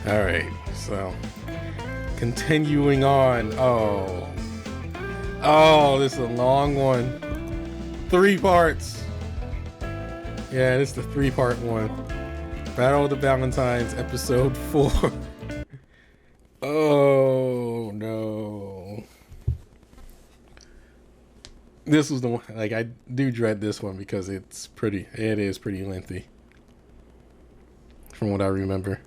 All right, so continuing on. Oh, this is a long one. 3 parts. Yeah, this is the 3-part one. Battle of the Valentines, episode 4. Oh no. This was the one, like, I do dread this one because it is pretty lengthy from what I remember.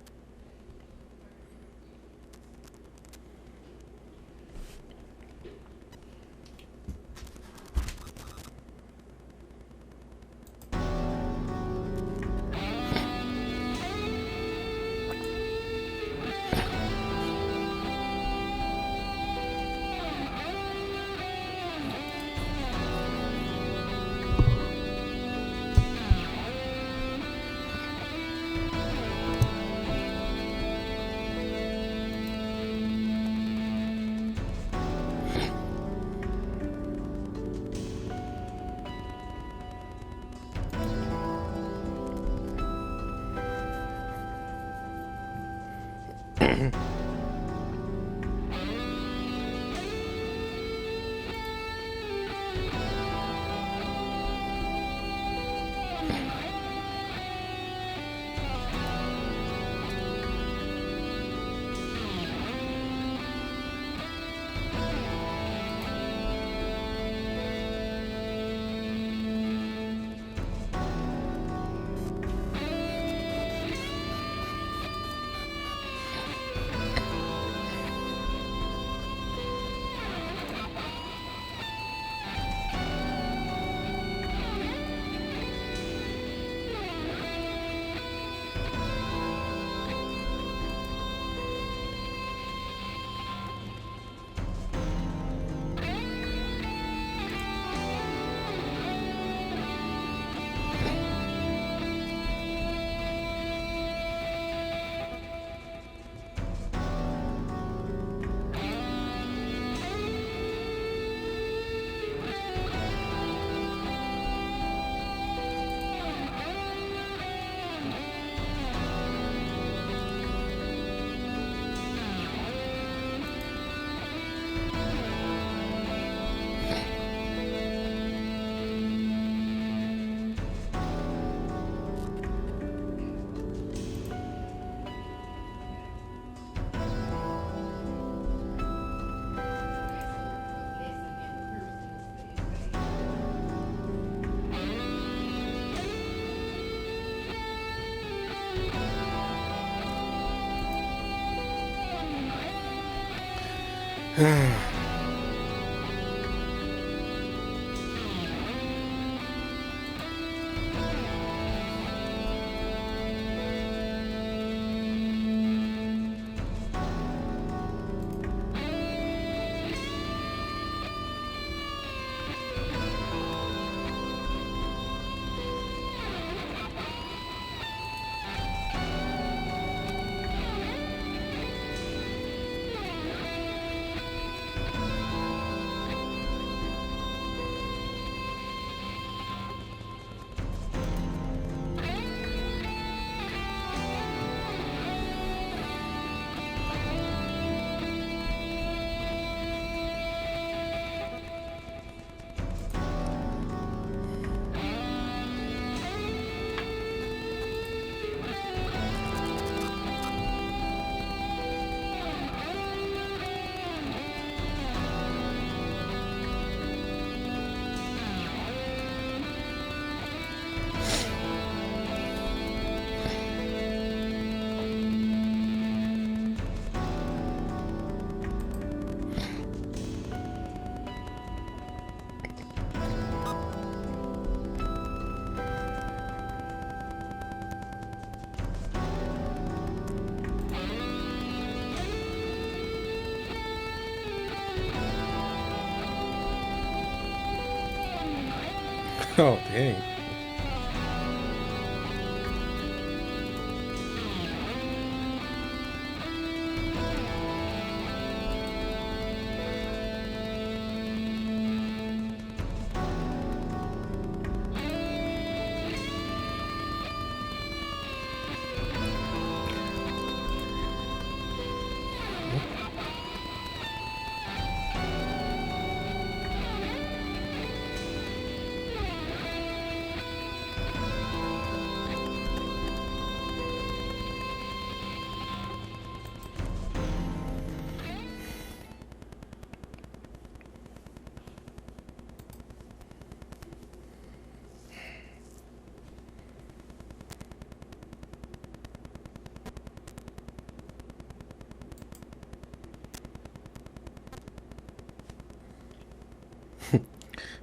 Oh, dang.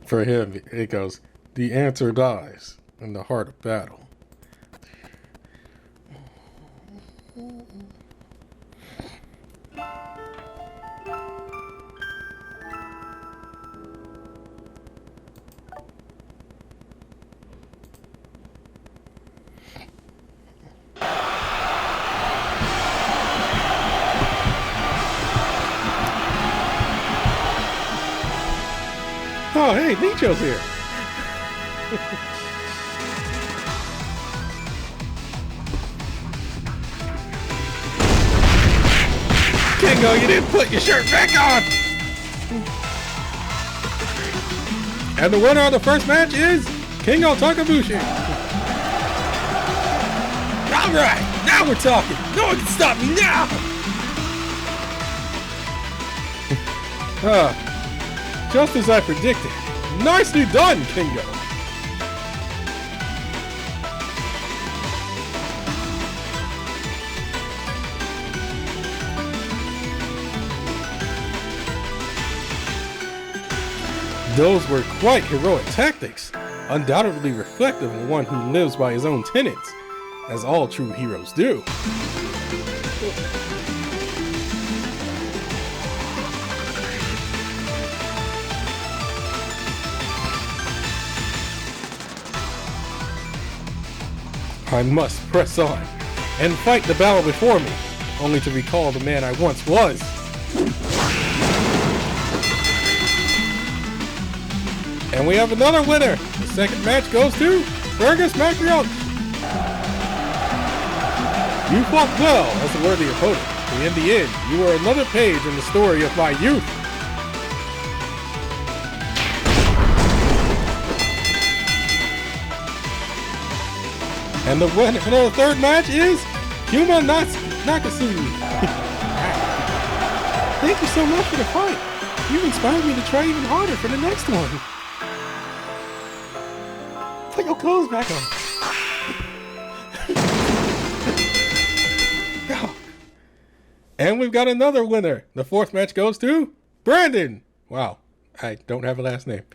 For him, it goes, the answer lies in the heart of battle. Oh, hey, Nicho's here. Kengo, you didn't put your shirt back on! And the winner of the first match is Kengo Takabushi. Alright, now we're talking. No one can stop me now! Just as I predicted. Nicely done, Kengo! Those were quite heroic tactics, undoubtedly reflective of one who lives by his own tenets, as all true heroes do. I must press on and fight the battle before me, only to recall the man I once was. And we have another winner. The second match goes to Fergus MacRoich. You fought well as a worthy opponent, but in the end, you were another page in the story of my youth. And the winner of the third match is Huma Nakasumi. Thank you so much for the fight. You inspired me to try even harder for the next one. Put your clothes back on. And we've got another winner. The fourth match goes to Brandon. Wow, I don't have a last name.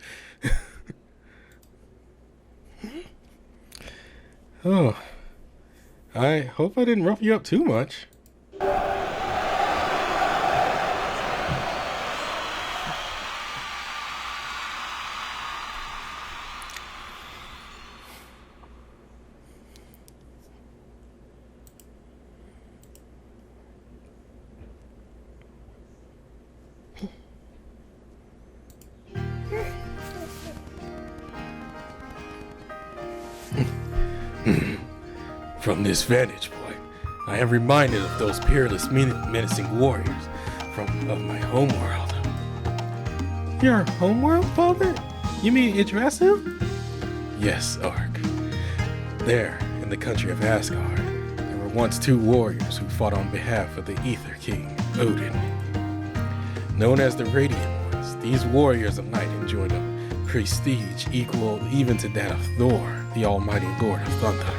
Oh, I hope I didn't rough you up too much. From this vantage point, I am reminded of those peerless, menacing warriors of my homeworld. Your homeworld, father? You mean Yggdrasil? Yes, Ark. There, in the country of Asgard, there were once two warriors who fought on behalf of the Ether King, Odin. Known as the Radiant Ones, these warriors of light enjoyed a prestige equal even to that of Thor, the almighty Lord of Thunder.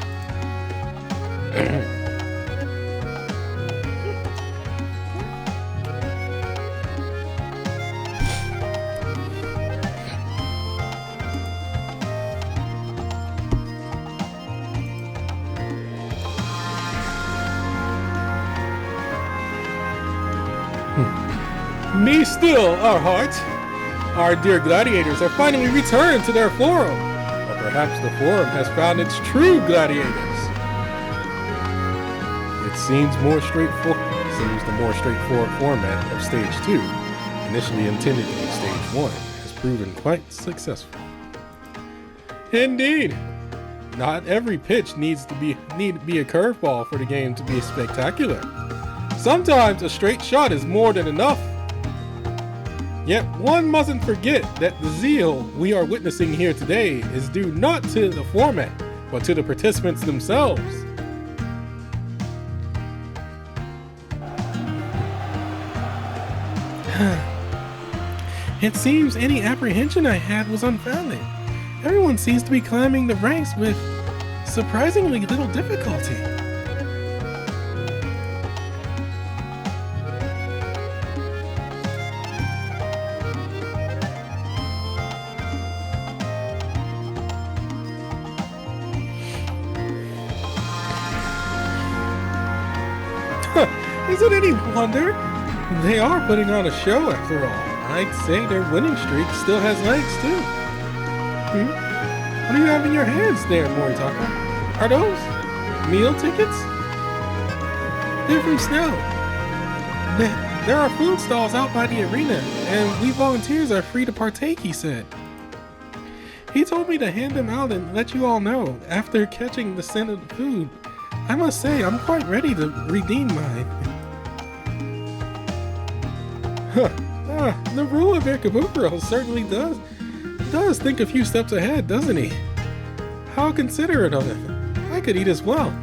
Me still, our hearts. Our dear gladiators have finally returned to their forum. Or perhaps the forum has found its true gladiators. It seems the more straightforward format of Stage 2, initially intended to be Stage 1, has proven quite successful. Indeed. Not every pitch need to be a curveball for the game to be spectacular. Sometimes a straight shot is more than enough. Yet one mustn't forget that the zeal we are witnessing here today is due not to the format, but to the participants themselves. It seems any apprehension I had was unfounded. Everyone seems to be climbing the ranks with surprisingly little difficulty. Is it any wonder? They are putting on a show after all. I'd say their winning streak still has legs too. What do you have in your hands there, Moritaka? Are those meal tickets? They're from Snow. There are food stalls out by the arena, and we volunteers are free to partake, he said. He told me to hand them out and let you all know after catching the scent of the food. I must say, I'm quite ready to redeem mine. The ruler of Ikebukuro certainly does think a few steps ahead, doesn't he? How considerate of him. I could eat as well.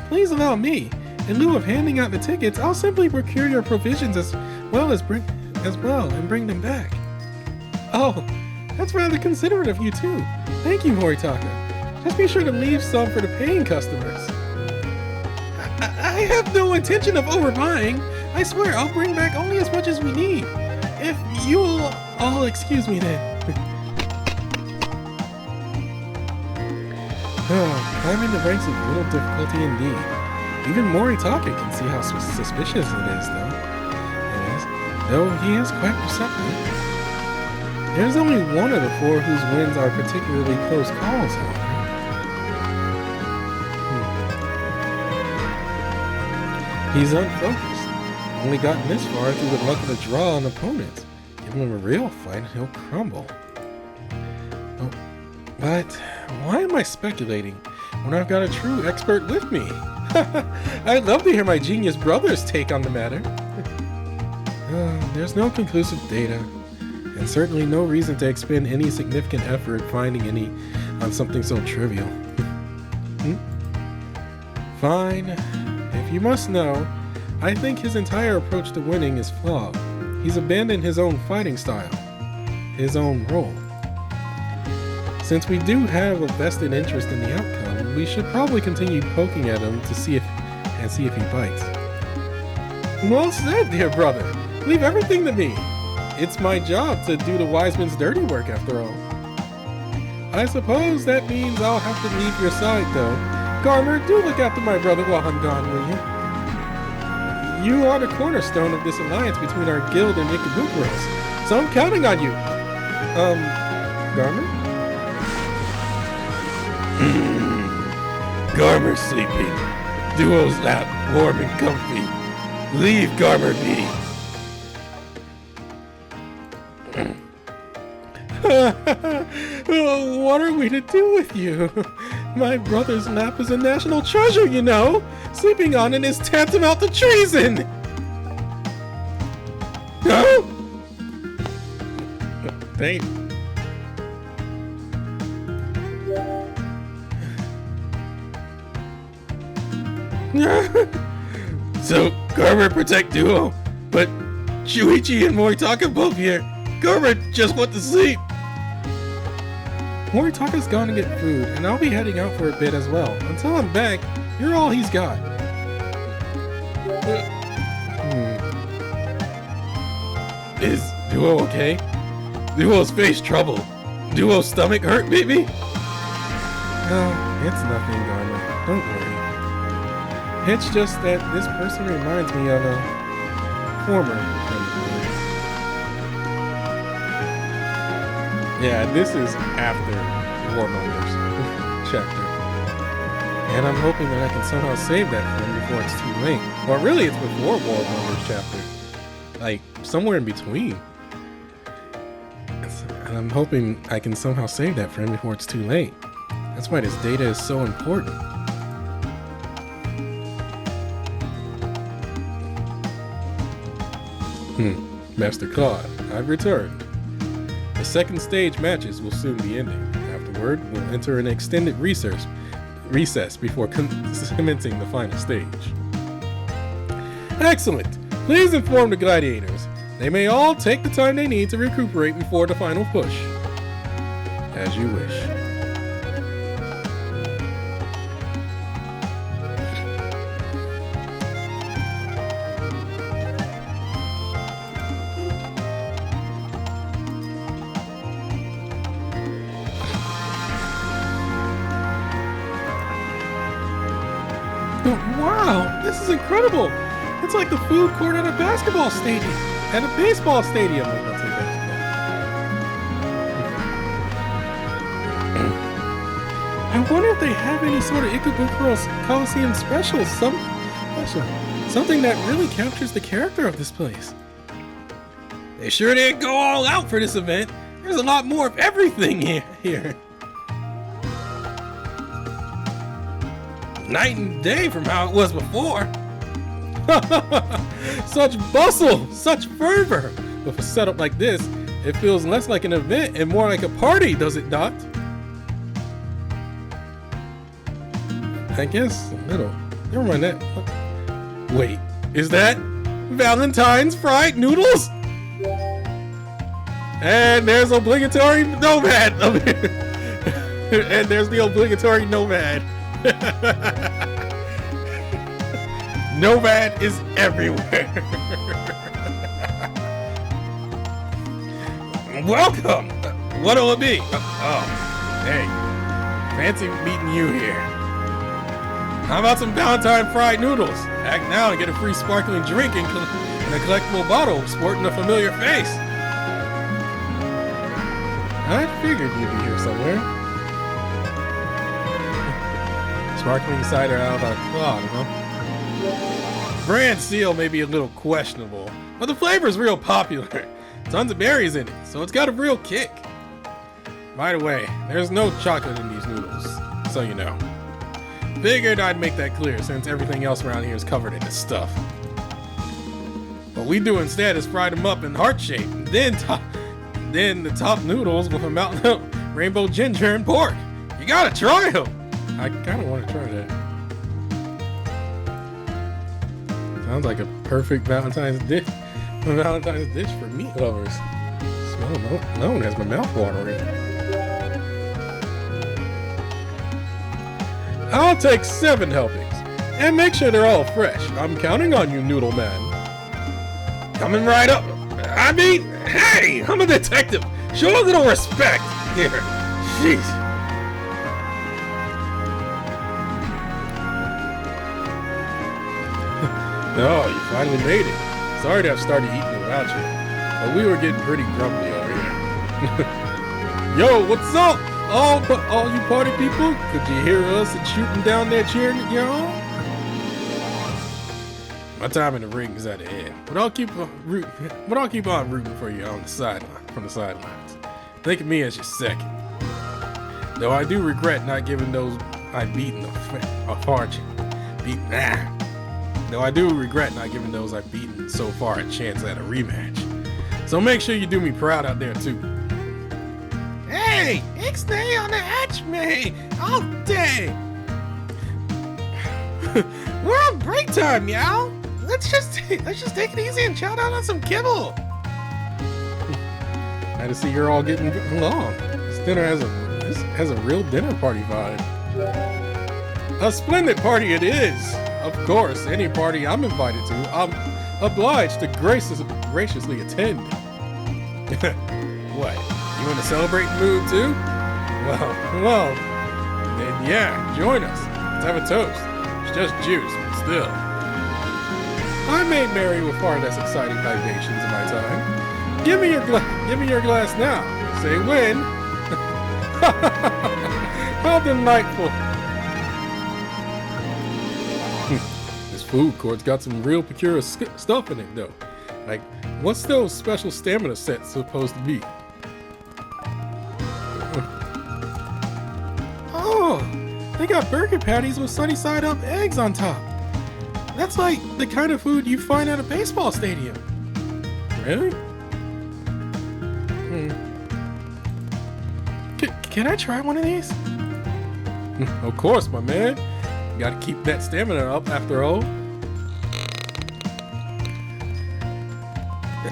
Please allow me. In lieu of handing out the tickets, I'll simply procure your provisions as well and bring them back. Oh, that's rather considerate of you too. Thank you, Moritaka. Just be sure to leave some for the paying customers. I have no intention of overbuying. I swear I'll bring back only as much as we need. If you'll all excuse me then. Climbing the ranks is a little difficulty indeed. Even Moritaka can see how suspicious it is, though he is quite perceptive. There's only one of the four whose wins are particularly close calls, however. He's unfocused. Only gotten this far through the luck of the draw on opponents. Give him a real fight, he'll crumble. Oh, but why am I speculating when I've got a true expert with me? I'd love to hear my genius brother's take on the matter. There's no conclusive data, and certainly no reason to expend any significant effort finding any on something so trivial. Fine. If you must know, I think his entire approach to winning is flawed. He's abandoned his own fighting style, his own role. Since we do have a vested interest in the outcome, we should probably continue poking at him to see if he bites. Well said, dear brother. Leave everything to me. It's my job to do the wise man's dirty work, after all. I suppose that means I'll have to leave your side, though. Garmer, do look after my brother while I'm gone, will you? You are the cornerstone of this alliance between our guild and Ikebukuros, so I'm counting on you. Garmer? Garmer's sleeping. Duo's lap warm and comfy. Leave Garmer be. What are we to do with you? My brother's lap is a national treasure, you know. Sleeping on it is tantamount to treason. No? Thank. So, Garmer protect Duo, but Shuichi and Moritaka both here. Garmer just went to sleep. Moritaka's gone to get food, and I'll be heading out for a bit as well. Until I'm back, you're all he's got. Is Duo okay? Duo's face trouble. Duo's stomach hurt, maybe? No, it's nothing, Garmer. Don't worry. It's just that this person reminds me of a former friend of mine. Yeah, this is after Warmongers chapter. And I'm hoping that I can somehow save that friend before it's too late. Or really, it's before Warmongers chapter. Like, somewhere in between. And I'm hoping I can somehow save that friend before it's too late. That's why this data is so important. Master Claude, I've returned. The second stage matches will soon be ending. Afterward, we'll enter an extended recess before commencing the final stage. Excellent! Please inform the gladiators. They may all take the time they need to recuperate before the final push. As you wish. Wow, this is incredible. It's like the food court at a basketball stadium. At a baseball stadium. I'll take basketball. I wonder if they have any sort of Ikubukuro's Coliseum special. Something that really captures the character of this place. They sure did go all out for this event. There's a lot more of everything here. Night and day from how it was before. Such bustle, such fervor. With a setup like this, it feels less like an event and more like a party, does it not? I guess a little. Never mind that. Wait, is that Valentine's fried noodles? And there's obligatory nomad. And there's the obligatory nomad. Nomad is everywhere. Welcome. What'll it be? Oh, hey, fancy meeting you here. How about some Valentine fried noodles? Act now and get a free sparkling drink and a collectible bottle sporting a familiar face. I figured you'd be here somewhere. Sparkling cider out of a cloud, huh? Brand seal may be a little questionable, but the flavor's real popular. Tons of berries in it, so it's got a real kick. By the way, there's no chocolate in these noodles, so you know. Figured I'd make that clear since everything else around here is covered in this stuff. What we do instead is fry them up in heart shape, then the top noodles with a mountain of rainbow ginger and pork. You gotta try them. I kind of want to try that. Sounds like a perfect Valentine's dish. A Valentine's dish for meat lovers. Smell known as my mouth watering. I'll take 7 helpings, and make sure they're all fresh. I'm counting on you, Noodle Man. Coming right up. I mean, hey, I'm a detective. Show a little respect. Here, jeez. Oh, you finally made it. Sorry to have started eating without you, but we were getting pretty grumpy over here. Yo, what's up? All you party people, could you hear us and shooting down there cheering at y'all? My time in the ring is at an end, but I'll keep on rooting for you on the sideline, from the sidelines. Think of me as your second. Though I do regret not giving those I've beaten so far a chance at a rematch. So make sure you do me proud out there too. Hey, ixnay on the hatch, man. All day. We're on break time, y'all. Let's just take it easy and chow down on some kibble. Glad to see you're all getting along. This dinner has a real dinner party vibe. A splendid party it is. Of course, any party I'm invited to, I'm obliged to graciously attend. What? You in a celebrating mood too? Well, then yeah, join us. Let's have a toast. It's just juice, but still. I made merry with far less exciting libations in my time. Give me your glass now. Say when. How delightful. This food court's got some real peculiar stuff in it, though. Like, what's those special stamina sets supposed to be? Oh, they got burger patties with sunny side up eggs on top. That's like the kind of food you find at a baseball stadium. Really? Can I try one of these? Of course, my man. You gotta keep that stamina up after all.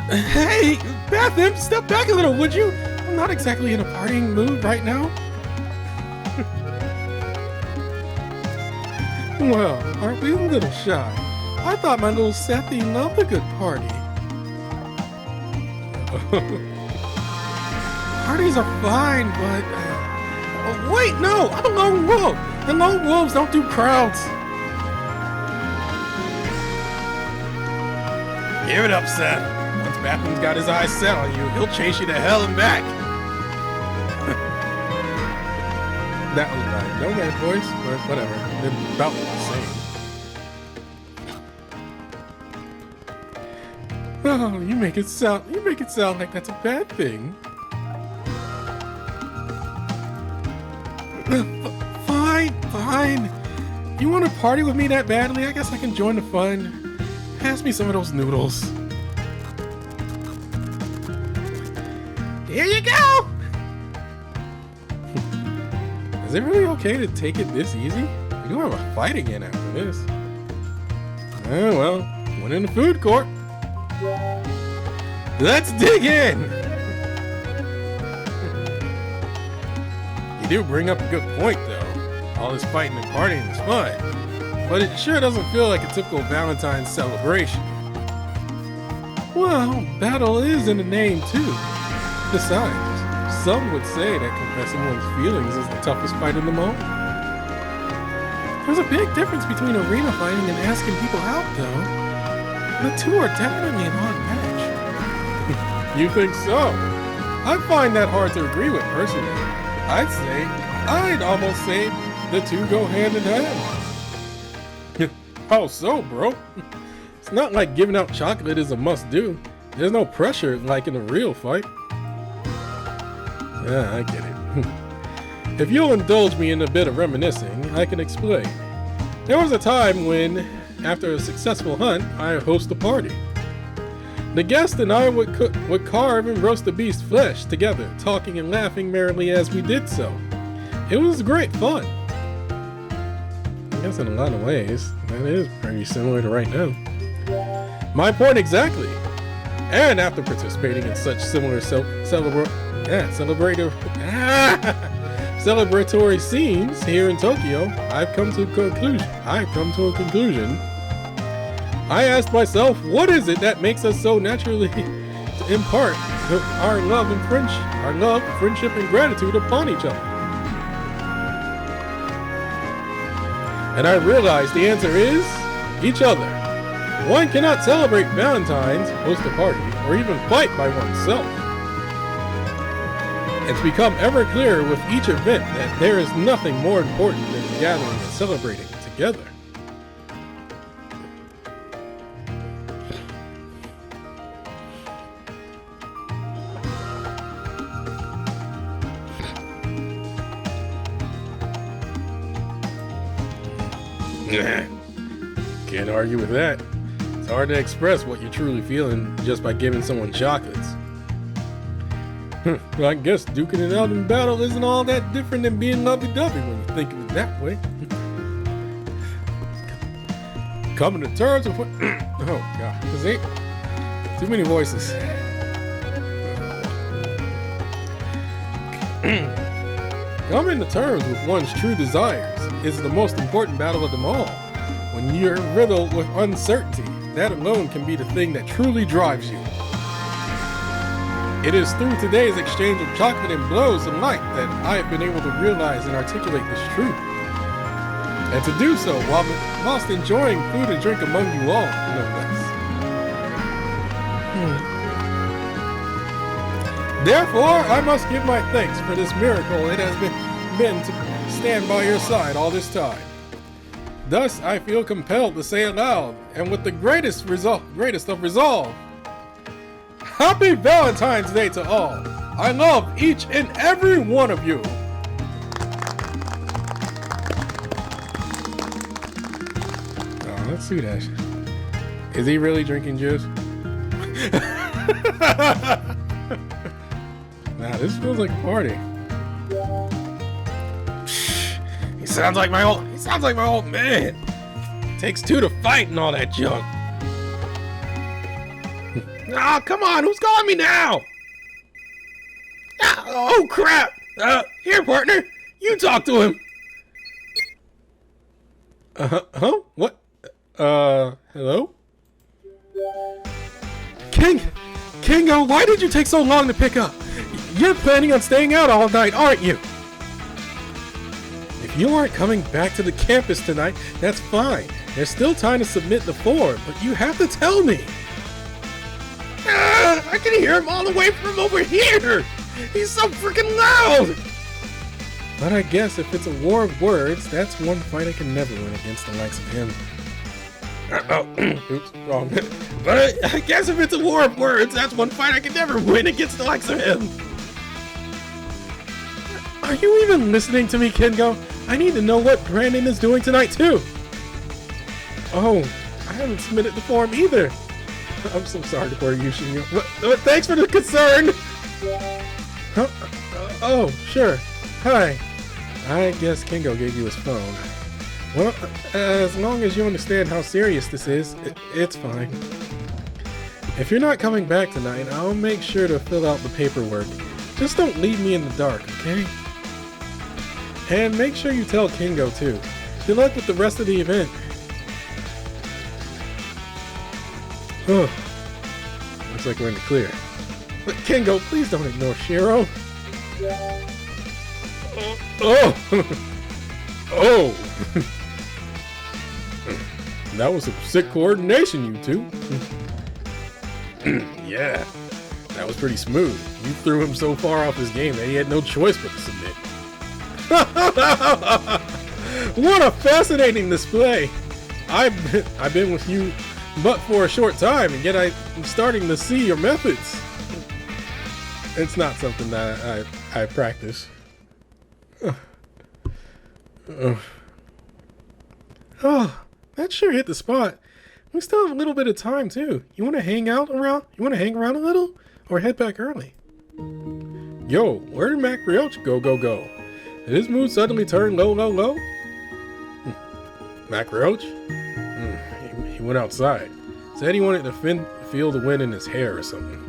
Hey, Bathim, step back a little, would you? I'm not exactly in a partying mood right now. Well, aren't we a little shy? I thought my little Sethy loved a good party. Parties are fine, but... Oh, wait, no! I'm a lone wolf! The lone wolves don't do crowds! Give it up, Seth. Once Batman's got his eyes set on you, he'll chase you to hell and back. That was my no-man voice, but whatever. They're about the same. Oh, you make it sound like that's a bad thing. Fine. You want to party with me that badly? I guess I can join the fun. Pass me some of those noodles. Here you go! Is it really okay to take it this easy? We do have a fight again after this. Oh well, went in the food court. Let's dig in! You do bring up a good point though. All this fighting and partying is fun, but it sure doesn't feel like a typical Valentine's celebration. Well, battle is in the name too. Besides, some would say that confessing one's feelings is the toughest fight in them all. There's a big difference between arena fighting and asking people out, though. The two are definitely an odd match. You think so? I find that hard to agree with personally. I'd almost say the two go hand in hand. How so, bro? It's not like giving out chocolate is a must-do. There's no pressure like in a real fight. Yeah, I get it. If you'll indulge me in a bit of reminiscing, I can explain. There was a time when, after a successful hunt, I host a party. The guest and I would carve and roast the beast's flesh together, talking and laughing merrily as we did so. It was great fun. I guess in a lot of ways, that is pretty similar to right now. My point exactly. And after participating in such similar celebratory scenes here in Tokyo, I've come to a conclusion. I asked myself, what is it that makes us so naturally impart our love, friendship, and gratitude upon each other? And I realized the answer is each other. One cannot celebrate Valentine's, host a party, or even fight by oneself. It's become ever clearer with each event that there is nothing more important than gathering and celebrating together. Can't argue with that. It's hard to express what you're truly feeling just by giving someone chocolates. I guess duking it out in battle isn't all that different than being lovey-dovey when you think of it that way. Coming to terms with what... Oh, God. This ain't... Too many voices. Coming to terms with one's true desires is the most important battle of them all. When you're riddled with uncertainty, that alone can be the thing that truly drives you. It is through today's exchange of chocolate and blows of light that I have been able to realize and articulate this truth. And to do so whilst enjoying food and drink among you all, no less. Therefore, I must give my thanks for this miracle it has been to stand by your side all this time. Thus, I feel compelled to say aloud, and with the greatest of resolve, Happy Valentine's Day to all. I love each and every one of you. Oh, let's see that. Is he really drinking juice? Nah, this feels like a party. He sounds like my old man. Takes two to fight and all that junk. Oh, come on, who's calling me now? Oh, crap. Here, partner, you talk to him. Huh? What? Hello? Kengo, why did you take so long to pick up? You're planning on staying out all night, aren't you? If you aren't coming back to the campus tonight, that's fine. There's still time to submit the form, but you have to tell me. I can hear him all the way from over here! He's so freaking loud! But I guess if it's a war of words, that's one fight I can never win against the likes of him. Oops, wrong. But I guess if it's a war of words, that's one fight I can never win against the likes of him. Are you even listening to me, Kengo? I need to know what Brandon is doing tonight, too. Oh, I haven't submitted the form either. I'm so sorry to worry you, Shingo. But thanks for the concern. Huh? Oh, sure. Hi. I guess Kengo gave you his phone. Well, as long as you understand how serious this is, it's fine. If you're not coming back tonight, I'll make sure to fill out the paperwork. Just don't leave me in the dark, okay? And make sure you tell Kengo too. Good luck with the rest of the event. Oh, looks like we're in the clear. But Kengo, please don't ignore Shiro. Oh! Oh! That was some sick coordination, you two. Yeah, that was pretty smooth. You threw him so far off his game that he had no choice but to submit. What a fascinating display! I've been with you but for a short time, and yet I'm starting to see your methods. It's not something that I practice. Oh, that sure hit the spot. We still have a little bit of time too. You want to hang around a little, or head back early? Yo, where did MacRoich go? Did his mood suddenly turn low? MacRoich? He went outside. Said he wanted to feel the wind in his hair or something.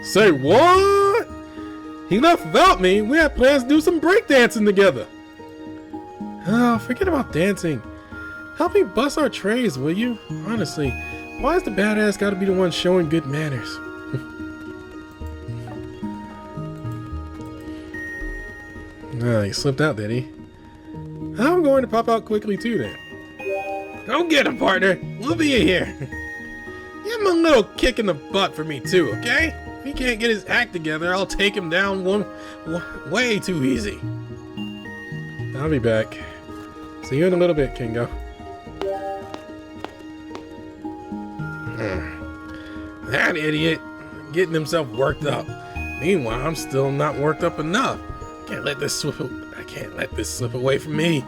Say what? He left without me. We had plans to do some breakdancing together. Oh, forget about dancing. Help me bust our trays, will you? Honestly, why is the badass gotta be the one showing good manners? He slipped out, did he? I'm going to pop out quickly too then. Go get him, partner. We'll be here. Give him a little kick in the butt for me too, okay? If he can't get his act together, I'll take him down way too easy. I'll be back. See you in a little bit, Kengo. That idiot, getting himself worked up. Meanwhile, I'm still not worked up enough. I can't let this slip away from me.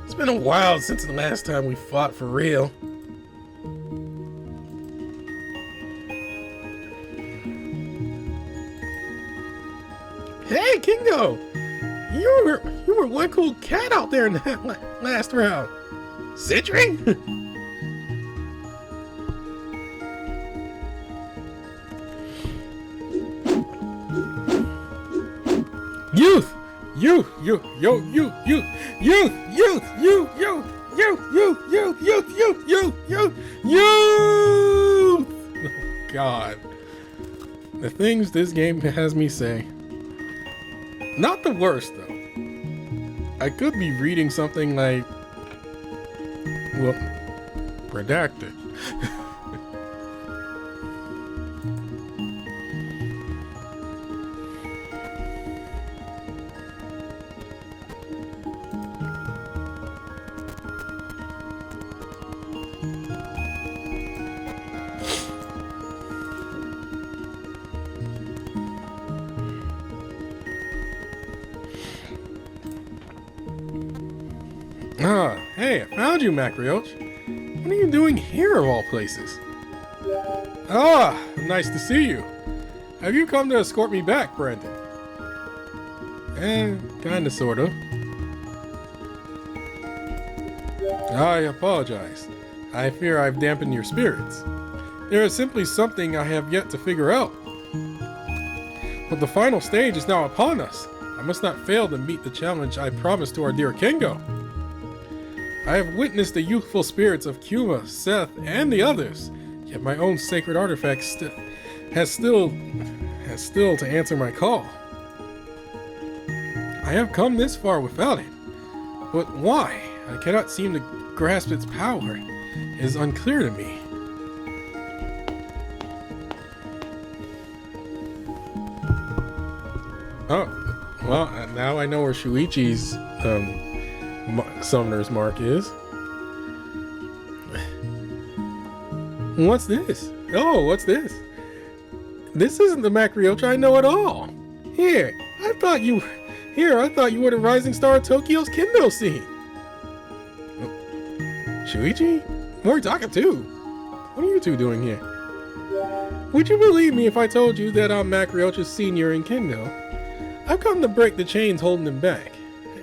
It's been a while since the last time we fought for real. Hey, Kengo! You were one cool cat out there in that last round. Citri? Youth! Youth! Oh, God. The things this game has me say. Not the worst, though. I could be reading something like, well, redacted. Ah, hey, I found you, MacRoich. What are you doing here, of all places? Ah, nice to see you. Have you come to escort me back, Brandon? Kinda, sorta. I apologize. I fear I've dampened your spirits. There is simply something I have yet to figure out. But the final stage is now upon us. I must not fail to meet the challenge I promised to our dear Kengo. I have witnessed the youthful spirits of Kuma, Seth, and the others, yet my own sacred artifact has still to answer my call. I have come this far without it, but why? I cannot seem to grasp its power. It is unclear to me. Oh, well, now I know where Shuichi's summoner's mark is. What's this? Oh, what's this? This isn't the MacRoich I know at all. Here, I thought you were the rising star of Tokyo's kendo scene. Shuichi? Moritaka too. What are you two doing here? Would you believe me if I told you that I'm MacRoich's senior in kendo? I've come to break the chains holding him back.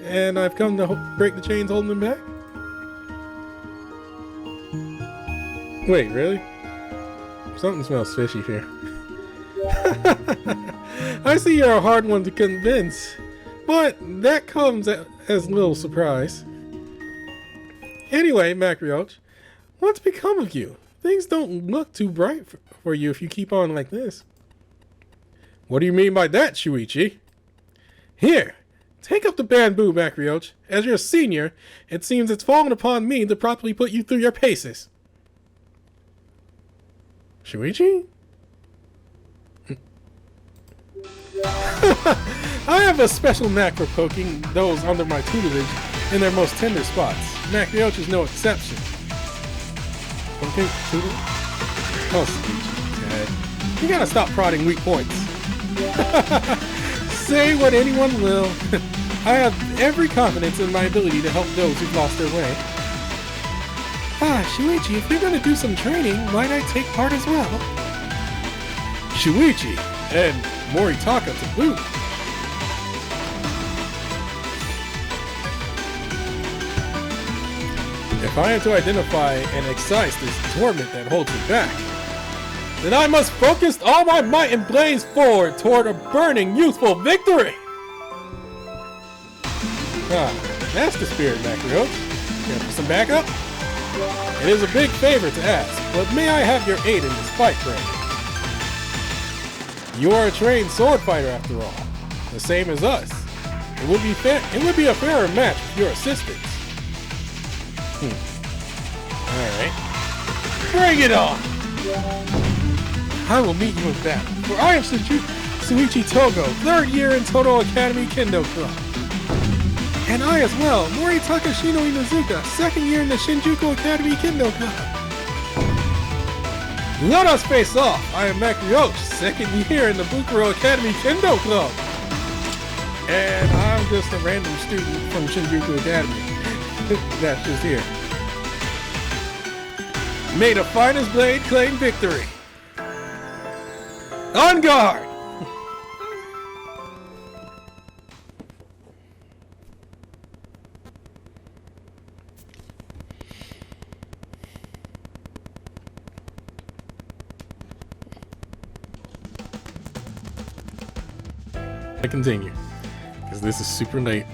And I've come to break the chains holding him back? Wait, really? Something smells fishy here. I see you're a hard one to convince, but that comes as a little surprise. Anyway, MacRoich, what's become of you? Things don't look too bright for you if you keep on like this. What do you mean by that, Shuichi? Here, take up the bamboo, MacRoich. As your senior, it seems it's fallen upon me to properly put you through your paces. Shuichi? I have a special knack for poking those under my tutelage in their most tender spots. MacRoich is no exception. Okay, tutelage? Oh, Shuichi, Ted. You gotta stop prodding weak points. Say what anyone will. I have every confidence in my ability to help those who've lost their way. Shuichi, if you're gonna do some training, might I take part as well? Shuichi, and Moritaka to boot. If I am to identify and excise this torment that holds me back, then I must focus all my might and blaze forward toward a burning, youthful victory! That's the spirit, MacRoich. Care for some backup? It is a big favor to ask, but may I have your aid in this fight, friend? You are a trained sword fighter after all, the same as us. It would be a fairer match with your assistance. Alright. Bring it on! I will meet you in battle, for I am Shuichi Togo, 3rd year in Total Academy Kendo Club. And I as well, Moritaka Shino Inuzuka, 2nd year in the Shinjuku Academy Kendo Club. Let us face off! I am MacRoich, 2nd year in the Bukuro Academy Kendo Club. And I'm just a random student from Shinjuku Academy. That's just here. May the finest blade claim victory. On guard! I continue, because this is super late.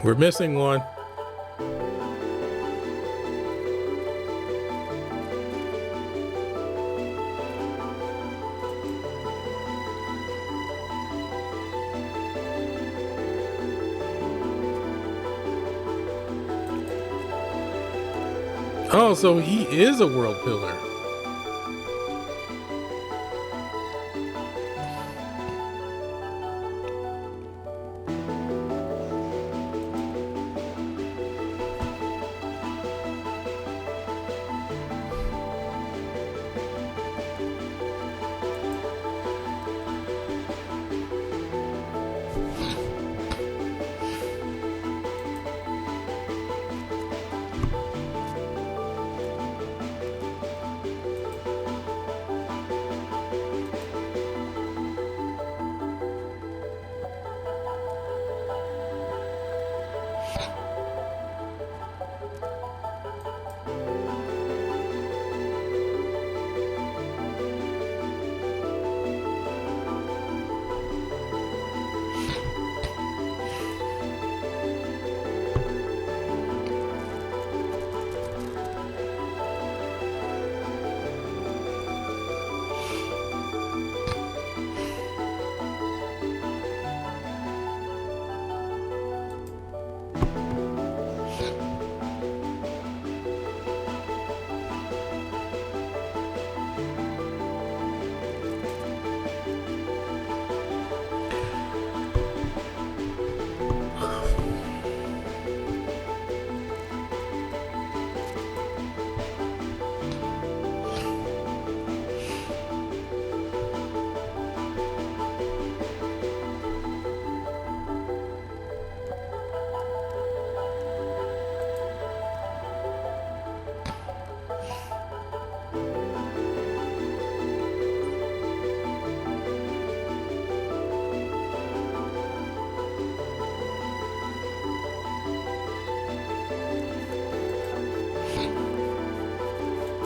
We're missing one. Oh, so he is a world pillar.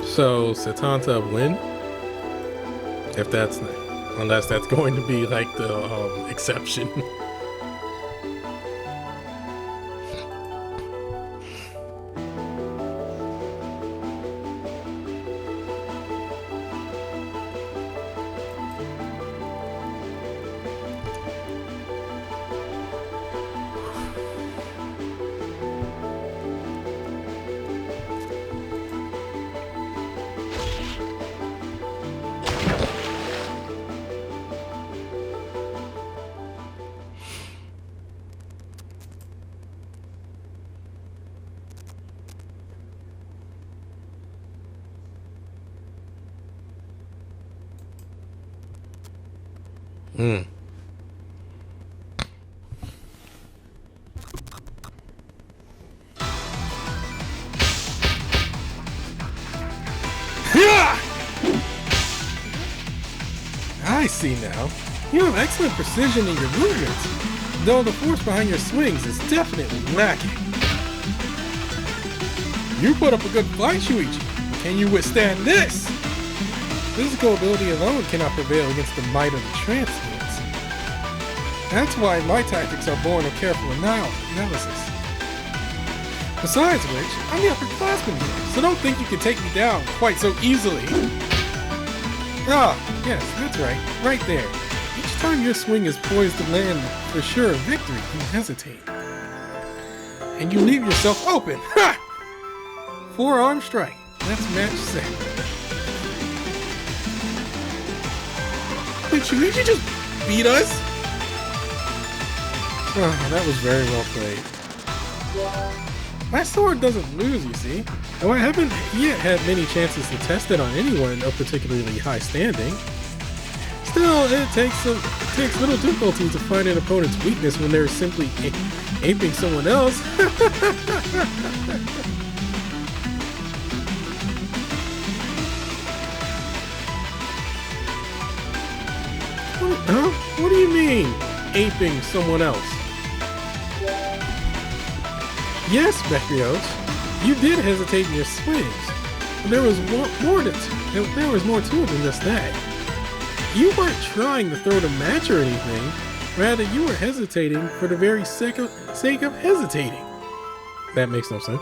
So Setanta win? If that's unless that's going to be like the exception. Hmm. I see now. You have excellent precision in your movements, though the force behind your swings is definitely lacking. You put up a good fight, Shuichi. Can you withstand this? Physical ability alone cannot prevail against the might of the transmutes. That's why my tactics are born of careful analysis. Besides which, I'm the upperclassman here, so don't think you can take me down quite so easily. Ah, yes, that's right, right there. Each time your swing is poised to land for sure victory, you hesitate. And you leave yourself open. Ha! Forearm strike. That's match set. Did Shuichi just beat us? Oh, that was very well played. My sword doesn't lose, you see, though I haven't yet had many chances to test it on anyone of particularly high standing. Still, Well, it takes little difficulty to find an opponent's weakness when they're simply aping someone else. Huh? What do you mean, aping someone else? Yes, MacRoich, you did hesitate in your swings, but there was more to it than just that. You weren't trying to throw the match or anything. Rather, you were hesitating for the very sake of hesitating. That makes no sense.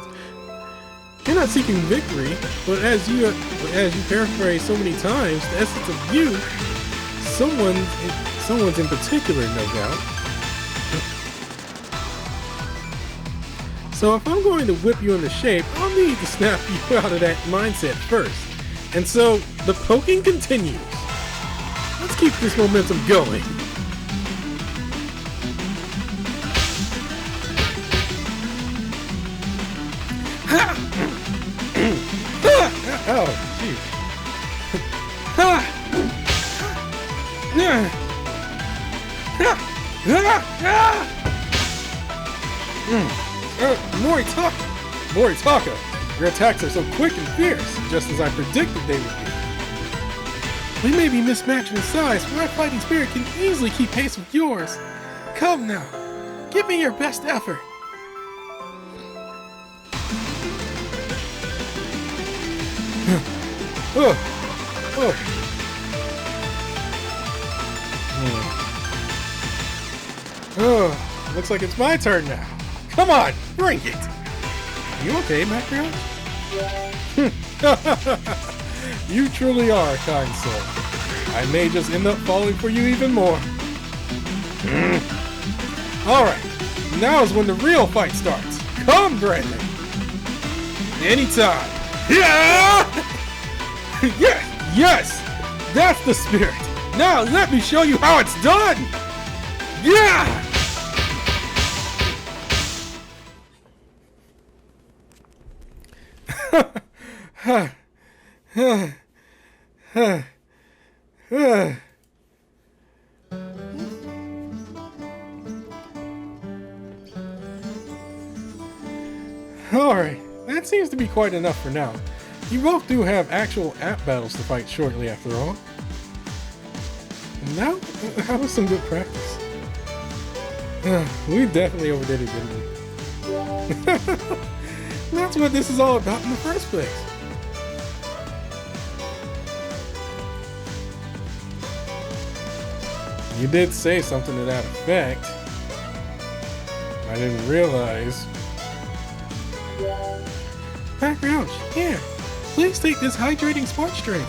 You're not seeking victory, but as you paraphrase so many times, the essence of you, someone's in particular, no doubt. So if I'm going to whip you into shape, I'll need to snap you out of that mindset first. And so the poking continues. Let's keep this momentum going. Oh, jeez. Moritaka, your attacks are so quick and fierce, just as I predicted they would be. We may be mismatched in size, but my fighting spirit can easily keep pace with yours. Come now, give me your best effort. Looks like it's my turn now. Come on, bring it. You okay, MacRoich? You truly are, kind soul. I may just end up falling for you even more. Alright, now is when the real fight starts. Come, Brandon. Anytime. Yeah! Yes! That's the spirit. Now let me show you how it's done. Yeah! Alright, that seems to be quite enough for now. You both do have actual app battles to fight shortly after all. And that was some good practice. We definitely overdid it, didn't we? That's what this is all about in the first place. You did say something to that effect. I didn't realize. MacRoich, here. Please take this hydrating sports drink.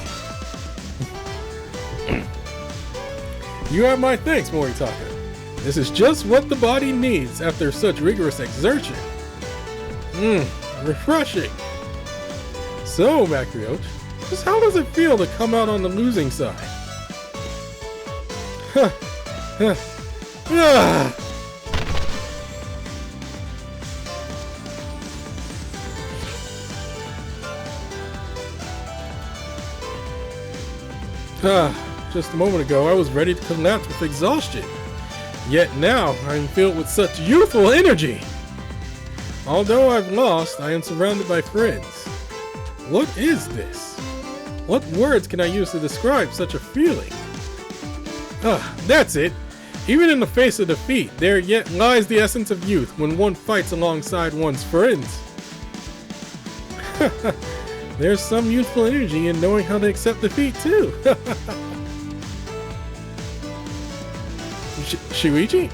You have my thanks, Moritaka. This is just what the body needs after such rigorous exertion. Refreshing. So, MacRoich, just how does it feel to come out on the losing side? Just a moment ago, I was ready to collapse with exhaustion. Yet now, I am filled with such youthful energy. Although I've lost, I am surrounded by friends. What is this? What words can I use to describe such a feeling? That's it. Even in the face of defeat, there yet lies the essence of youth when one fights alongside one's friends. There's some youthful energy in knowing how to accept defeat too. Shuichi?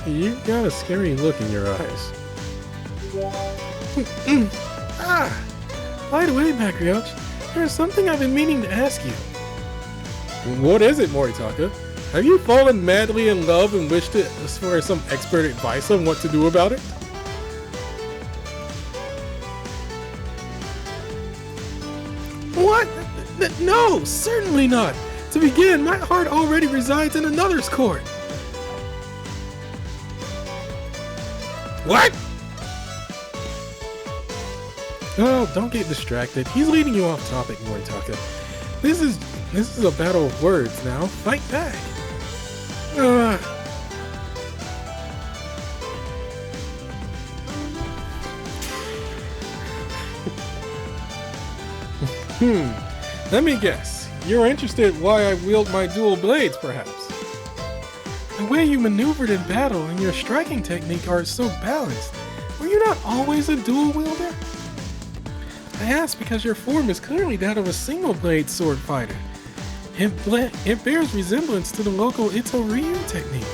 You've got a scary look in your eyes. By the way, MacRoich, there's something I've been meaning to ask you. What is it, Moritaka? Have you fallen madly in love and wish to ask for some expert advice on what to do about it? What? No, certainly not. To begin, my heart already resides in another's court. What? Oh, don't get distracted. He's leading you off topic, Moritaka. This is This is a battle of words now. Fight back. Uh, Let me guess. You're interested why I wield my dual blades, perhaps? The way you maneuvered in battle and your striking technique are so balanced. Were you not always a dual wielder? I ask because your form is clearly that of a single blade sword fighter. It bears resemblance to the local Ito Ryu technique.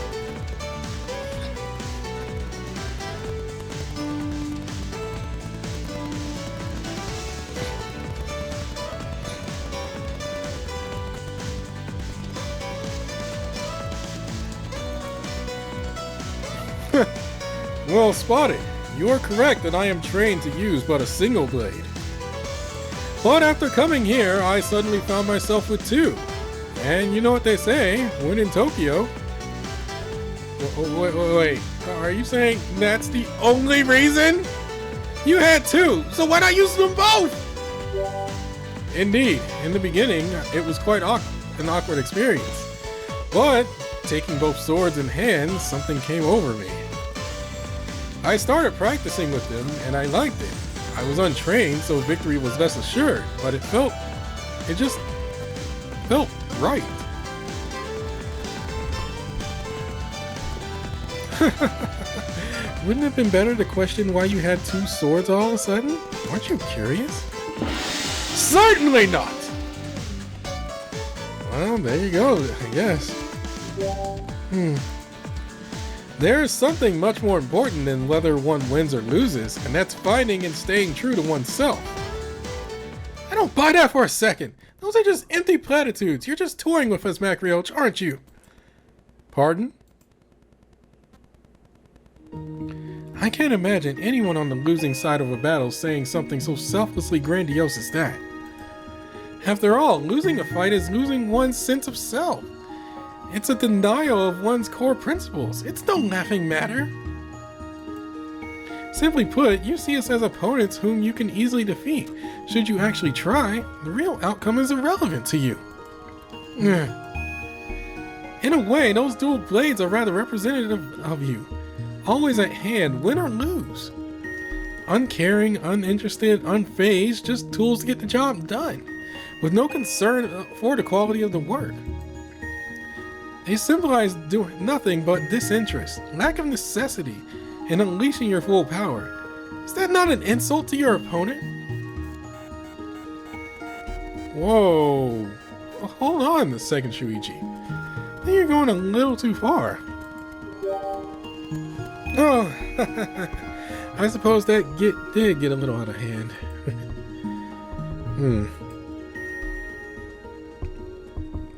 Well spotted. You are correct that I am trained to use but a single blade. But after coming here, I suddenly found myself with two. And you know what they say, when in Tokyo... Wait. Are you saying that's the only reason? You had two, so why not use them both? Indeed, in the beginning, it was quite an awkward experience. But, taking both swords in hand, something came over me. I started practicing with them, and I liked it. I was untrained, so victory was less assured, but it just felt right. Wouldn't it have been better to question why you had two swords all of a sudden? Aren't you curious? Certainly not! Well, there you go, I guess. There's something much more important than whether one wins or loses, and that's finding and staying true to oneself. I don't buy that for a second. Those are just empty platitudes. You're just touring with us, MacRoich, aren't you? Pardon? I can't imagine anyone on the losing side of a battle saying something so selflessly grandiose as that. After all, losing a fight is losing one's sense of self. It's a denial of one's core principles. It's no laughing matter. Simply put, you see us as opponents whom you can easily defeat. Should you actually try, the real outcome is irrelevant to you. In a way, those dual blades are rather representative of you. Always at hand, win or lose. Uncaring, uninterested, unfazed, just tools to get the job done, with no concern for the quality of the work. They symbolize doing nothing but disinterest, lack of necessity, and unleashing your full power. Is that not an insult to your opponent? Whoa. Hold on a second, Shuichi. I think you're going a little too far. Oh, I suppose that did get a little out of hand.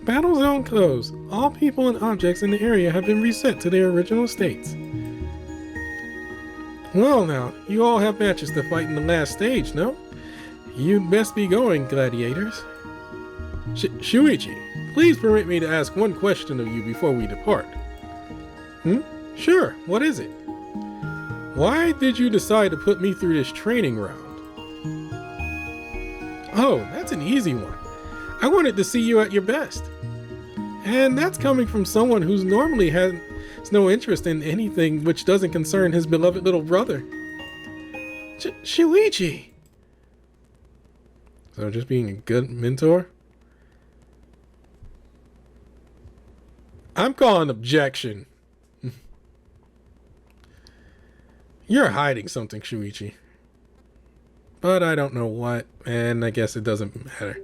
Battle zone closed. All people and objects in the area have been reset to their original states. Well now, you all have matches to fight in the last stage, no? You'd best be going, gladiators. Shuichi, please permit me to ask one question of you before we depart. Sure, what is it? Why did you decide to put me through this training round? Oh, that's an easy one. I wanted to see you at your best. And that's coming from someone who's normally has no interest in anything which doesn't concern his beloved little brother. Shuichi! So just being a good mentor? I'm calling objection. You're hiding something, Shuichi. But I don't know what, and I guess it doesn't matter.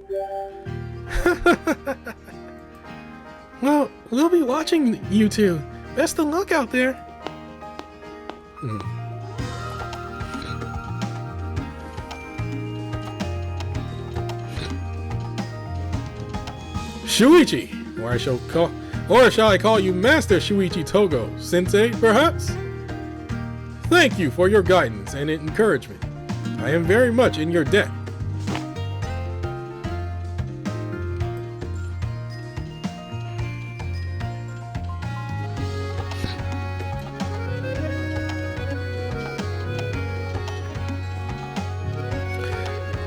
Well, we'll be watching you two. Best of luck out there. Shuichi, or shall I call you Master Shuichi Togo, Sensei, perhaps? Thank you for your guidance and encouragement. I am very much in your debt.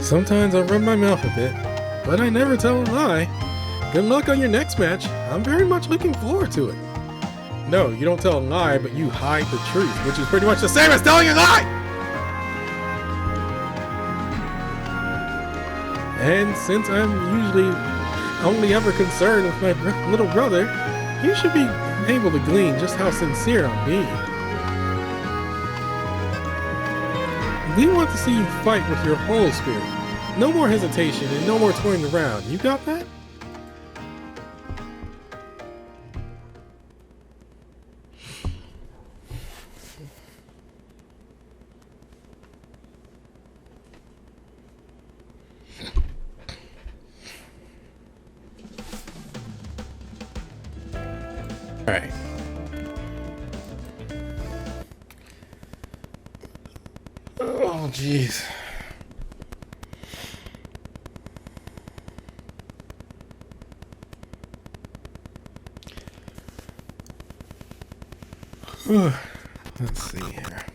Sometimes I run my mouth a bit, but I never tell a lie. Good luck on your next match. I'm very much looking forward to it. No, you don't tell a lie, but you hide the truth, which is pretty much the same as telling a lie! And since I'm usually only ever concerned with my little brother, you should be able to glean just how sincere I'm being. We want to see you fight with your whole spirit. No more hesitation and no more toying around. You got that? Alright. Oh, jeez. Let's see here.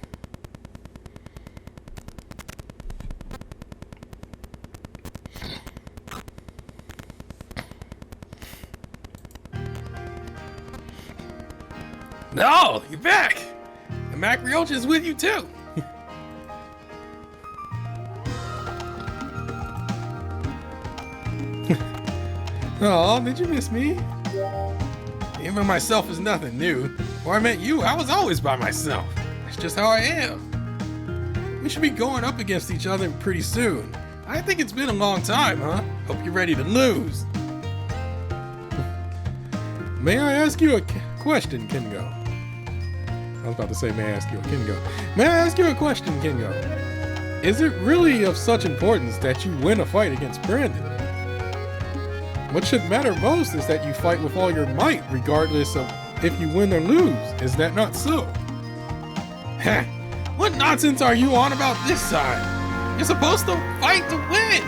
No, you're back. And MacRoich is with you too. Oh, did you miss me? Even myself is nothing new. Before I met you, I was always by myself. That's just how I am. We should be going up against each other pretty soon. I think it's been a long time, huh? Hope you're ready to lose. May I ask you a question, Kengo? I was about to say, may I ask you a Kengo? May I ask you a question, Kengo? Is it really of such importance that you win a fight against Brandon? What should matter most is that you fight with all your might, regardless of if you win or lose. Is that not so? Heh, what nonsense are you on about this side? You're supposed to fight to win!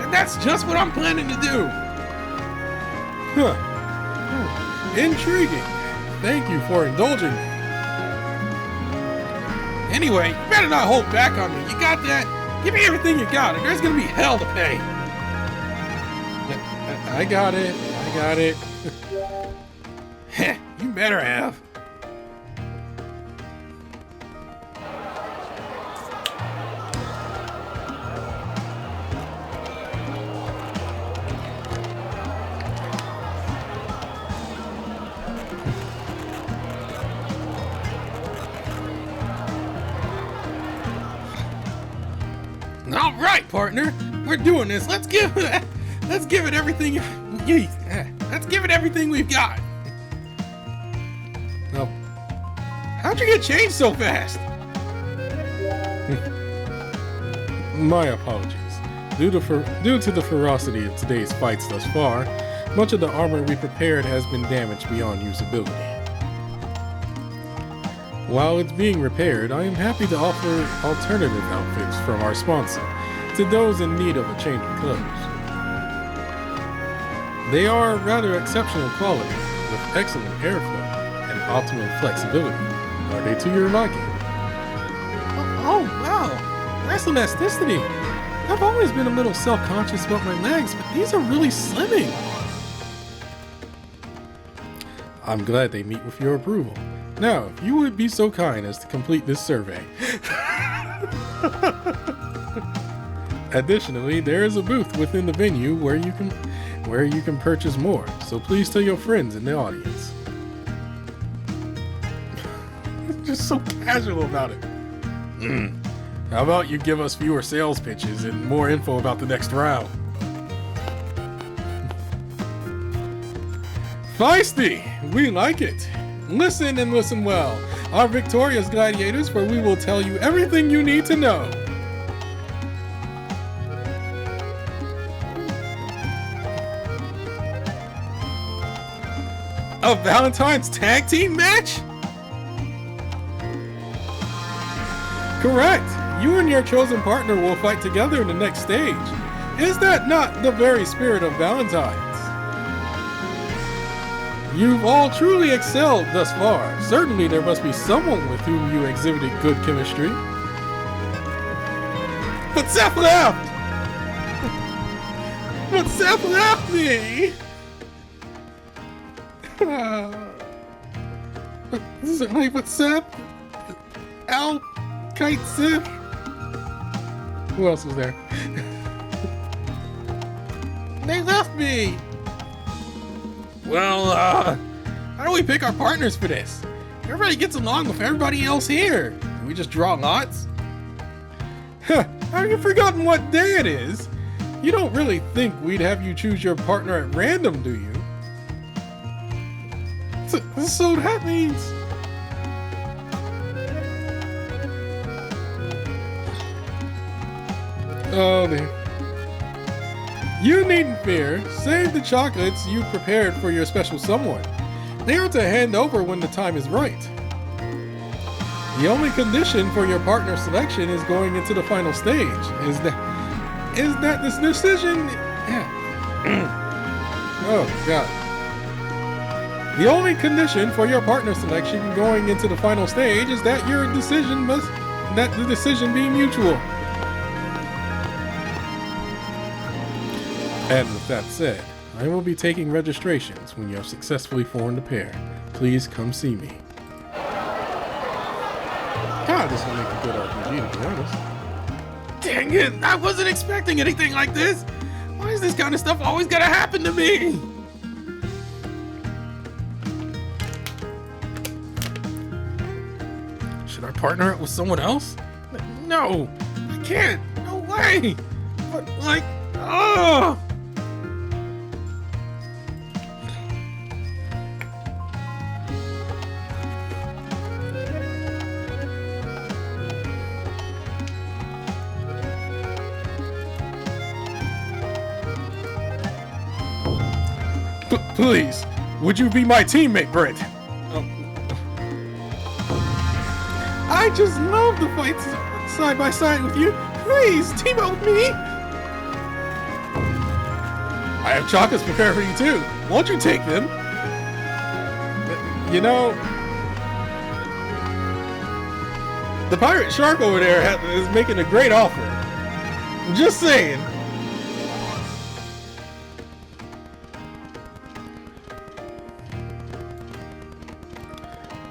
And that's just what I'm planning to do! Huh. Intriguing. Thank you for indulging me. Anyway, you better not hold back on me. You got that? Give me everything you got, or there's gonna be hell to pay. I got it. I got it. Heh, you better have. All right, partner. We're doing this. Let's give it everything. Let's give it everything we've got. Oh, how'd you get changed so fast? My apologies. Due to the ferocity of today's fights thus far, much of the armor we prepared has been damaged beyond usability. While it's being repaired, I am happy to offer alternative outfits from our sponsor to those in need of a change of clothes. They are rather exceptional quality, with excellent airflow and optimum flexibility. Are they to your liking? Oh wow, nice elasticity. I've always been a little self-conscious about my legs, but these are really slimming. I'm glad they meet with your approval. Now, if you would be so kind as to complete this survey. Additionally, there is a booth within the venue where you can purchase more, so please tell your friends in the audience. Just so casual about it. How about you give us fewer sales pitches and more info about the next round? Feisty! We like it. Listen and listen well. Our victorious gladiators, for we will tell you everything you need to know. A Valentines tag team match? Correct. You and your chosen partner will fight together in the next stage. Is that not the very spirit of Valentines? You've all truly excelled thus far. Certainly there must be someone with whom you exhibited good chemistry. But Seth left! But Seth left me! Certainly, but Seth, Al, Kite, Sith. Who else was there? They left me. Well, how do we pick our partners for this? Everybody gets along with everybody else here. Do we just draw lots? Have you forgotten what day it is? You don't really think we'd have you choose your partner at random, do you? So that means... Oh, dear. You needn't fear. Save the chocolates you prepared for your special someone. They are to hand over when the time is right. The only condition for your partner selection is going into the final stage. Is that this decision? Oh God. The only condition for your partner selection going into the final stage is that the decision be mutual. And with that said, I will be taking registrations when you have successfully formed a pair. Please come see me. God, this will make a good RPG, to be honest. Dang it! I wasn't expecting anything like this! Why is this kind of stuff always gotta happen to me? Should I partner up with someone else? No! I can't! No way! But, like, oh! Please, would you be my teammate, Brent? I just love the fights side by side with you. Please, team up with me. I have chocolates prepared for you too. Won't you take them? You know, the pirate shark over there is making a great offer. I'm just saying.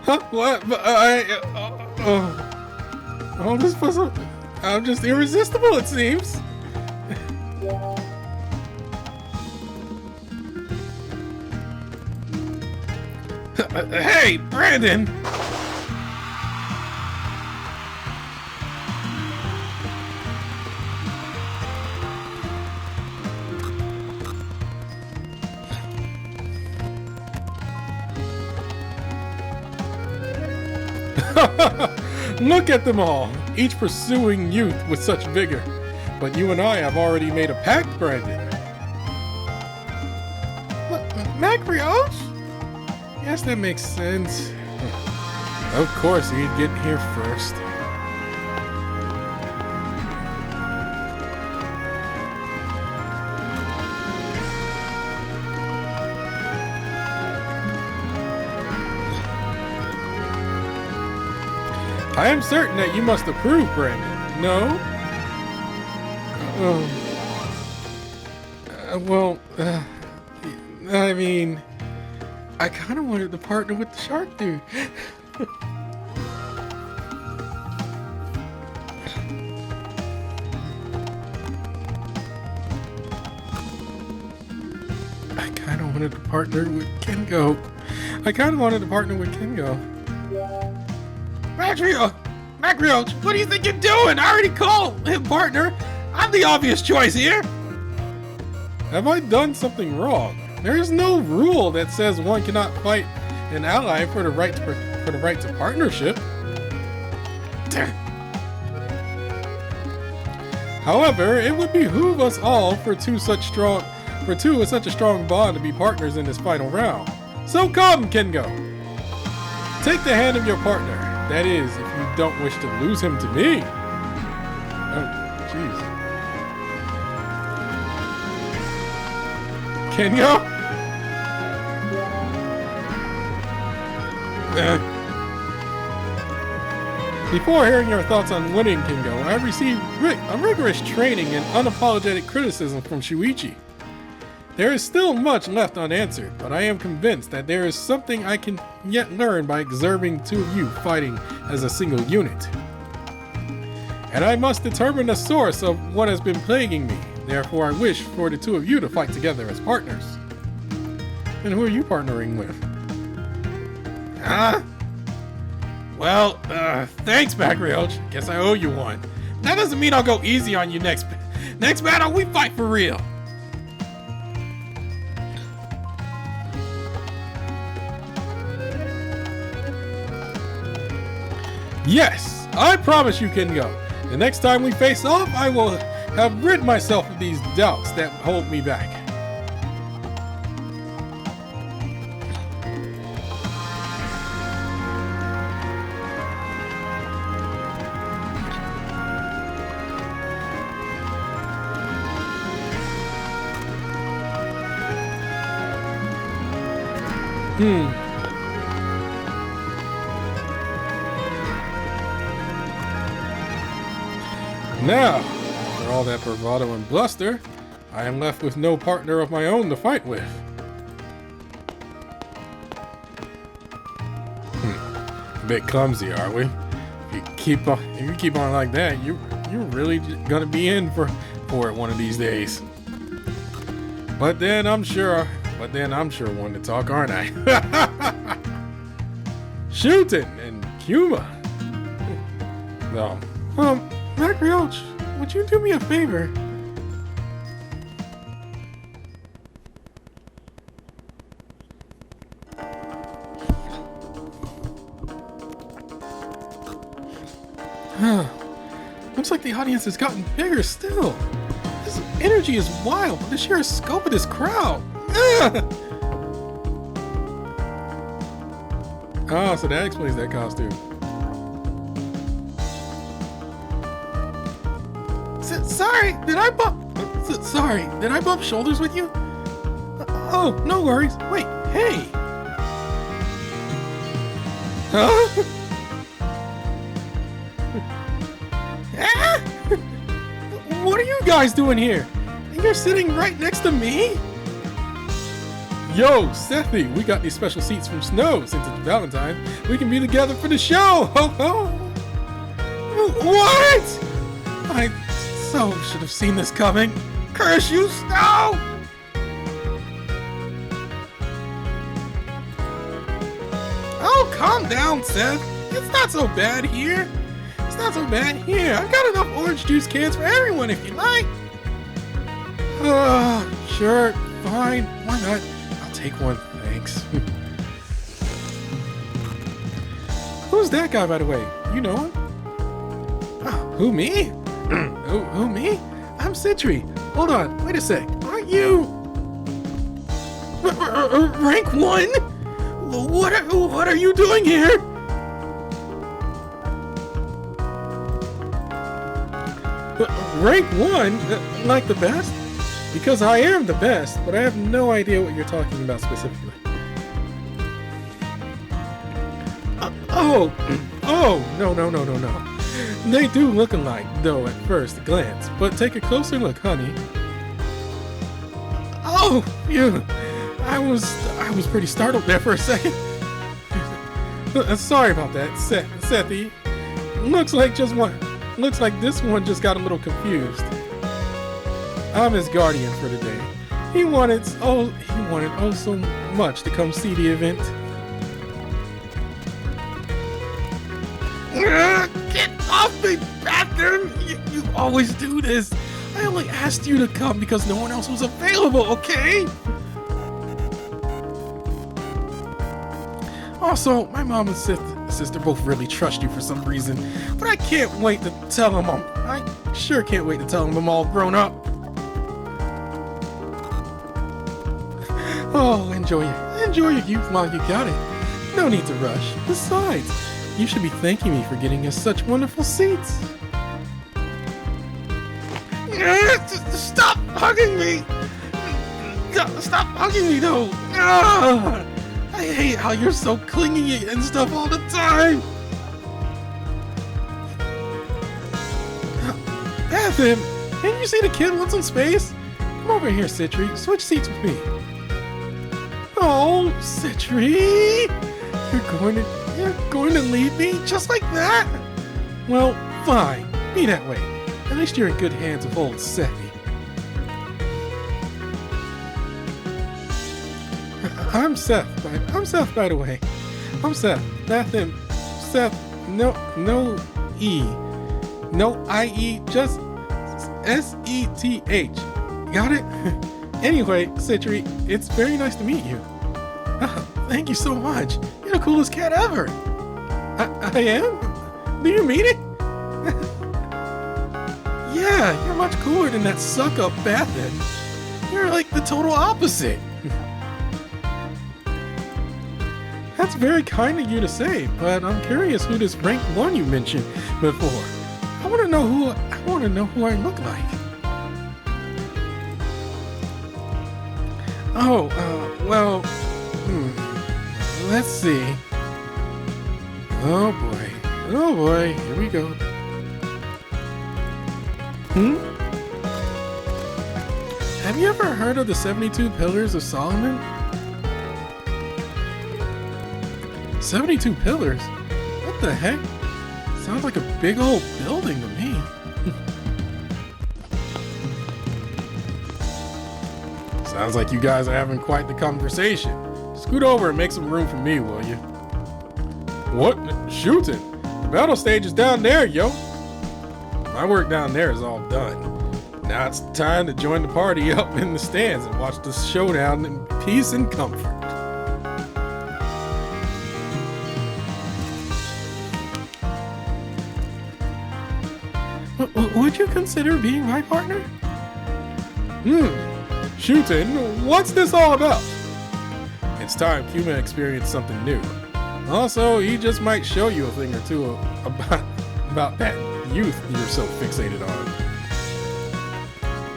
Huh? What? I'm just irresistible, it seems. Hey, Brandon! Look at them all, each pursuing youth with such vigor. But you and I have already made a pact, Brandon. MacRoich? Yes, that makes sense. Of course, he'd get here first. I am certain that you must approve, Brandon. No? I mean, I kind of wanted to partner with the shark dude. I kind of wanted to partner with Kengo. MacRoich, what do you think you're doing? I already called him partner. I'm the obvious choice here. Have I done something wrong? There is no rule that says one cannot fight an ally for the right to partnership. However, it would behoove us all for two with such a strong bond to be partners in this final round. So come, Kengo. Take the hand of your partner. That is, if you don't wish to lose him to me. Oh, jeez. Kengo? Before hearing your thoughts on winning, Kengo, I received a rigorous training and unapologetic criticism from Shuichi. There is still much left unanswered, but I am convinced that there is something I can yet learn by observing two of you fighting as a single unit. And I must determine the source of what has been plaguing me. Therefore, I wish for the two of you to fight together as partners. And who are you partnering with? Well, thanks, MacRoich. Guess I owe you one. That doesn't mean I'll go easy on you next battle. We fight for real. Yes, I promise you, Kengo. The next time we face off, I will have rid myself of these doubts that hold me back. Now, after all that bravado and bluster, I am left with no partner of my own to fight with. A bit clumsy, are we? If you keep on like that, you're really gonna be in for it one of these days. But then I'm sure one to talk, aren't I? Shooting and Kuma. No. MacRoich, would you do me a favor? Looks like the audience has gotten bigger still. This energy is wild with the sheer scope of this crowd. Oh, so that explains that costume. Sorry, did I bump shoulders with you? Oh, no worries. Wait, hey. Huh? What are you guys doing here? And you're sitting right next to me? Yo, Sethy, we got these special seats from Snow since it's Valentine. We can be together for the show. Ho ho. What? I so should have seen this coming. Curse you, Snow! Oh, calm down, Seth. It's not so bad here. I've got enough orange juice cans for everyone if you like. Sure, fine. Why not? I'll take one, thanks. Who's that guy, by the way? You know him? Who, me? Who, me? I'm Citri. Hold on, wait a sec. Aren't you... rank 1? What are you doing here? Rank 1? Like the best? Because I am the best, but I have no idea what you're talking about specifically. No. They do look alike, though, at first glance, but take a closer look, honey. Oh, yeah. I was pretty startled there for a second. Sorry about that, Sethy. Looks like this one just got a little confused. I'm his guardian for today. He wanted so much to come see the event. Get off me, bastard! You always do this. I only asked you to come because no one else was available, okay? Also, my mom and sister both really trust you for some reason, but I can't wait to tell them I sure can't wait to tell them I'm all grown up. Oh, enjoy your youth while you got it. No need to rush. Besides, you should be thanking me for getting us such wonderful seats. Stop hugging me! Stop hugging me, though! I hate how you're so clingy and stuff all the time! Beth, can't you see the kid wants some space? Come over here, Citri. Switch seats with me. Oh, Citri! You're going to leave me just like that? Well, fine. Be that way. At least you're in good hands with old Sethy. I'm Seth, by the way. I'm Seth. Seth, no E. No I-E, just S-E-T-H. Got it? Anyway, Citri, it's very nice to meet you. Thank you so much. You're the coolest cat ever. I am? Do you mean it? Yeah, you're much cooler than that suck-up Batman. You're like the total opposite. That's very kind of you to say, but I'm curious who this rank 1 you mentioned before. I want to know who I look like. Oh, well, let's see. Oh boy, here we go. Have you ever heard of the 72 Pillars of Solomon? 72 pillars? What the heck? Sounds like a big old building to me. Sounds like you guys are having quite the conversation. Scoot over and make some room for me, will you? What? Shooting? The battle stage is down there, yo. My work down there is all done. Now it's time to join the party up in the stands and watch the showdown in peace and comfort. Would you consider being my partner? Shooting, what's this all about? It's time Kuma experienced something new. Also, he just might show you a thing or two about that youth you're so fixated on.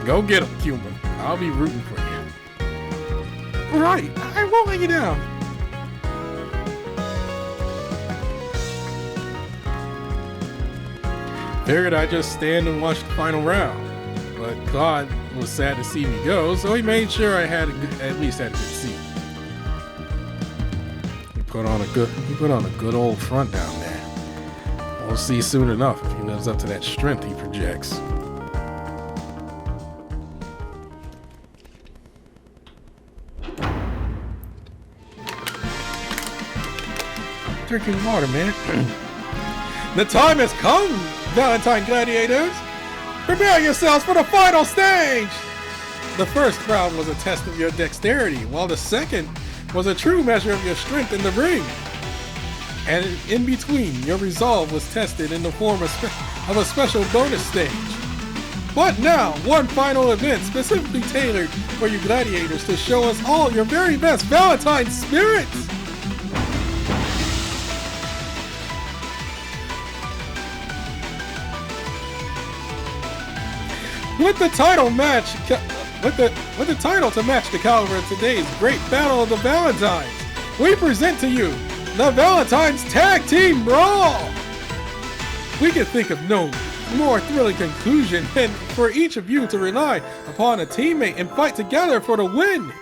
Go get him, Kuma. I'll be rooting for you. Right, I won't let you down. Figured I'd just stand and watch the final round, but Claude was sad to see me go, so he made sure I had at least had a good seat. He put on a good old front down there. We'll see soon enough if he lives up to that strength he projects. Drinking water, man. The time has come, Valentine gladiators! Prepare yourselves for the final stage! The first round was a test of your dexterity, while the second was a true measure of your strength in the ring. And in between, your resolve was tested in the form of a special bonus stage. But now, one final event specifically tailored for you gladiators to show us all your very best Valentine spirits! With the title to match the caliber of today's great battle of the Valentines, we present to you the Valentines Tag Team Brawl. We can think of no more thrilling conclusion than for each of you to rely upon a teammate and fight together for the win.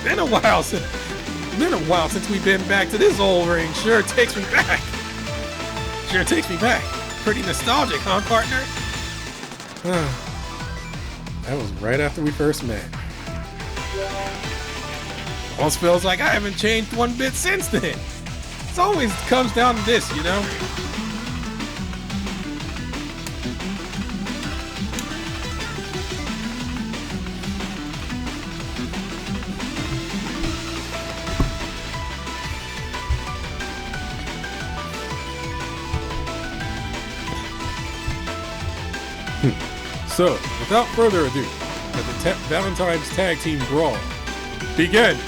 Been a while since we've been back to this old ring. Sure takes me back. Pretty nostalgic, huh, partner? That was right after we first met. Almost feels like I haven't changed one bit since then. It always comes down to this, you know? So, without further ado, let the Valentine's Tag Team Brawl begin!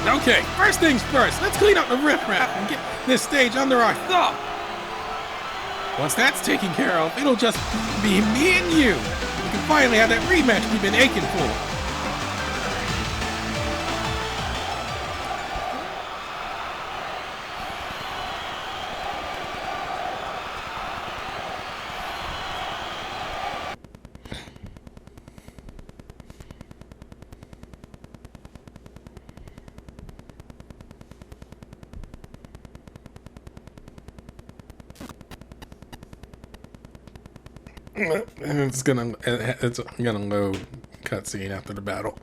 Okay, first things first, let's clean up the riffraff and get this stage under our thumb! Once that's taken care of, it'll just be me and you! We can finally have that rematch we've been aching for! And it's gonna load cutscene after the battle.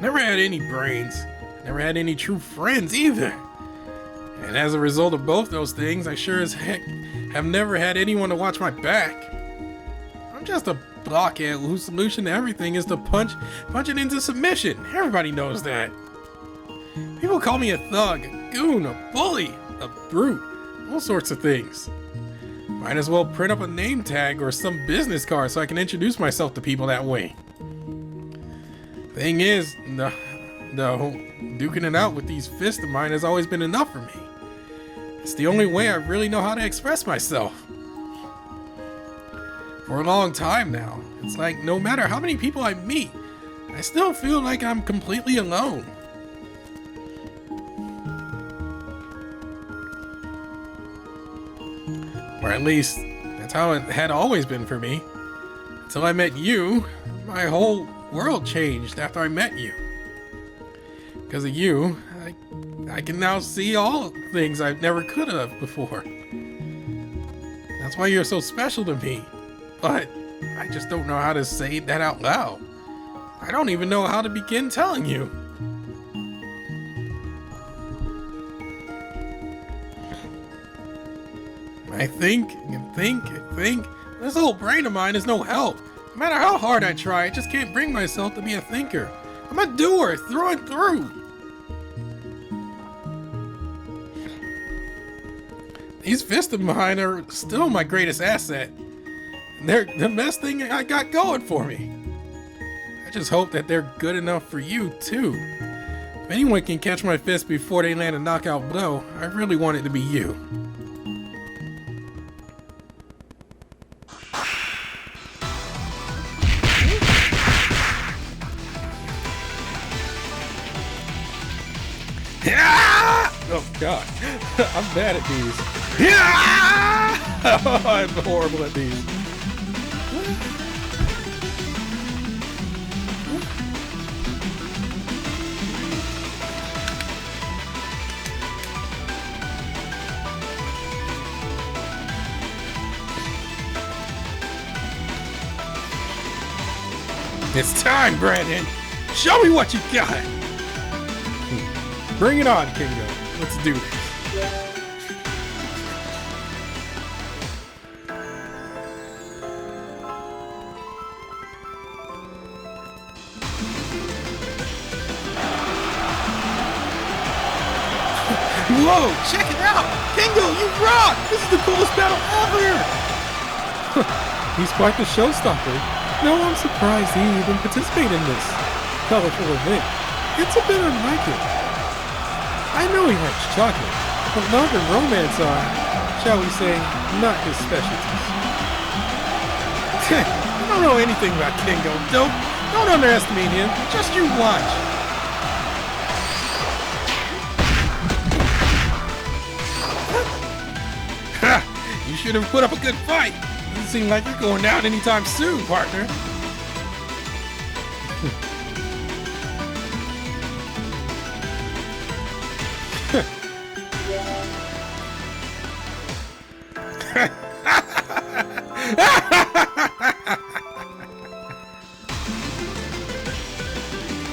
Never had any brains. Never had any true friends either. And as a result of both those things, I sure as heck have never had anyone to watch my back. I'm just a blockhead whose solution to everything is to punch it into submission. Everybody knows that. People call me a thug, a goon, a bully, a brute, all sorts of things. Might as well print up a name tag or some business card so I can introduce myself to people that way. Thing is, though, duking it out with these fists of mine has always been enough for me. It's the only way I really know how to express myself. For a long time now, it's like no matter how many people I meet, I still feel like I'm completely alone. Or at least, that's how it had always been for me. Until I met you, my whole world changed after I met you. Because of you, I can now see all things I never could have before. That's why you're so special to me. But I just don't know how to say that out loud. I don't even know how to begin telling you. I think. This whole brain of mine is no help. No matter how hard I try, I just can't bring myself to be a thinker. I'm a doer through and through. These fists of mine are still my greatest asset. And they're the best thing I got going for me. I just hope that they're good enough for you, too. If anyone can catch my fist before they land a knockout blow, I really want it to be you. Oh god, I'm bad at these. I'm horrible at these. It's time, Brandon. Show me what you got. Bring it on, Kengo. Let's do this. Whoa, check it out! Kengo, you rock! This is the coolest battle ever! He's quite the showstopper. No, I'm surprised he even participated in this colorful event. It's a bit unlike it. I know he likes chocolate, but love and romance are, shall we say, not his specialties. I don't know anything about Kengo. Don't underestimate him. Just you watch. You should have put up a good fight. Doesn't seem like you're going down anytime soon, partner.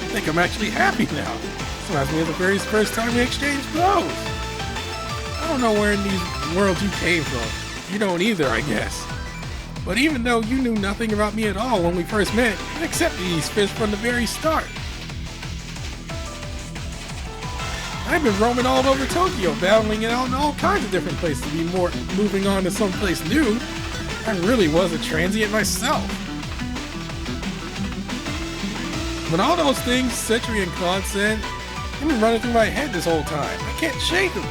I think I'm actually happy now. This reminds me of the very first time we exchanged blows. I don't know where in these worlds you came from. You don't either, I guess. But even though you knew nothing about me at all when we first met, I accepted these fists from the very start. I've been roaming all over Tokyo, battling it out in all kinds of different places before moving on to someplace new. I really was a transient myself. But all those things Citrus and Claude said, they've been running through my head this whole time. I can't shake them.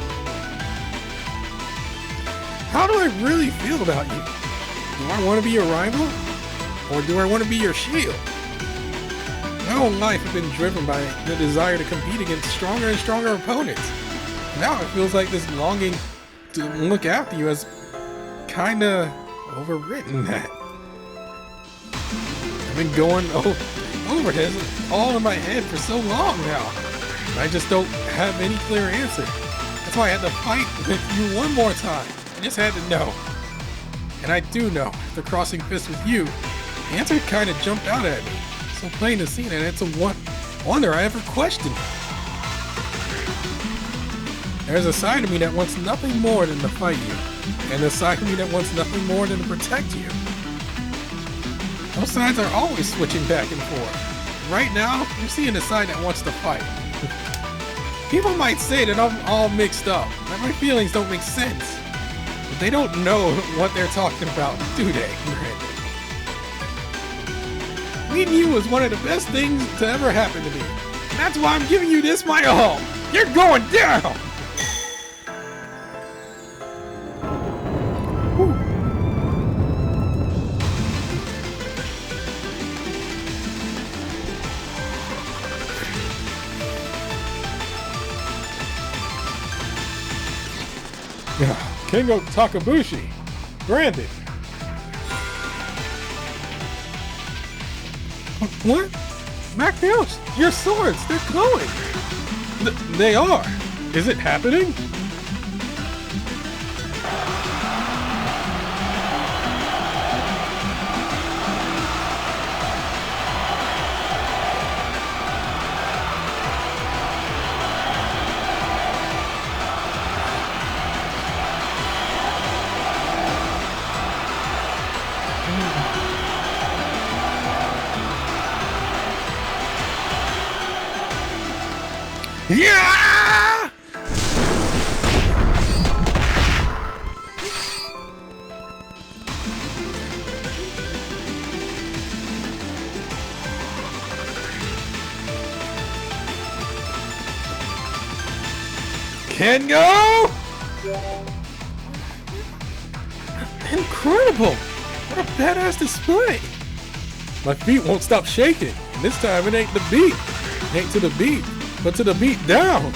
How do I really feel about you? Do I want to be your rival? Or do I want to be your shield? My whole life has been driven by the desire to compete against stronger and stronger opponents. Now it feels like this longing to look after you has kinda overwritten that. I've been going over this all in my head for so long now. I just don't have any clear answer. That's why I had to fight with you one more time. I just had to know. And I do know, after crossing fists with you, the answer kind of jumped out at me. So plain to see that it's a wonder I ever questioned it. There's a side of me that wants nothing more than to fight you, and a side of me that wants nothing more than to protect you. Those sides are always switching back and forth. Right now, you're seeing the side that wants to fight. People might say that I'm all mixed up, that my feelings don't make sense. But they don't know what they're talking about, do they, Brandon? Meeting you was one of the best things to ever happen to me. And that's why I'm giving you this my all. You're going down! Kengo Takabushi. Brandon. What? MacRoich, your swords, they're glowing. They are. Is it happening? Yeah! Kengo! Incredible! What a badass display! My feet won't stop shaking. And this time it ain't the beat. It ain't to the beat, but to the beat down.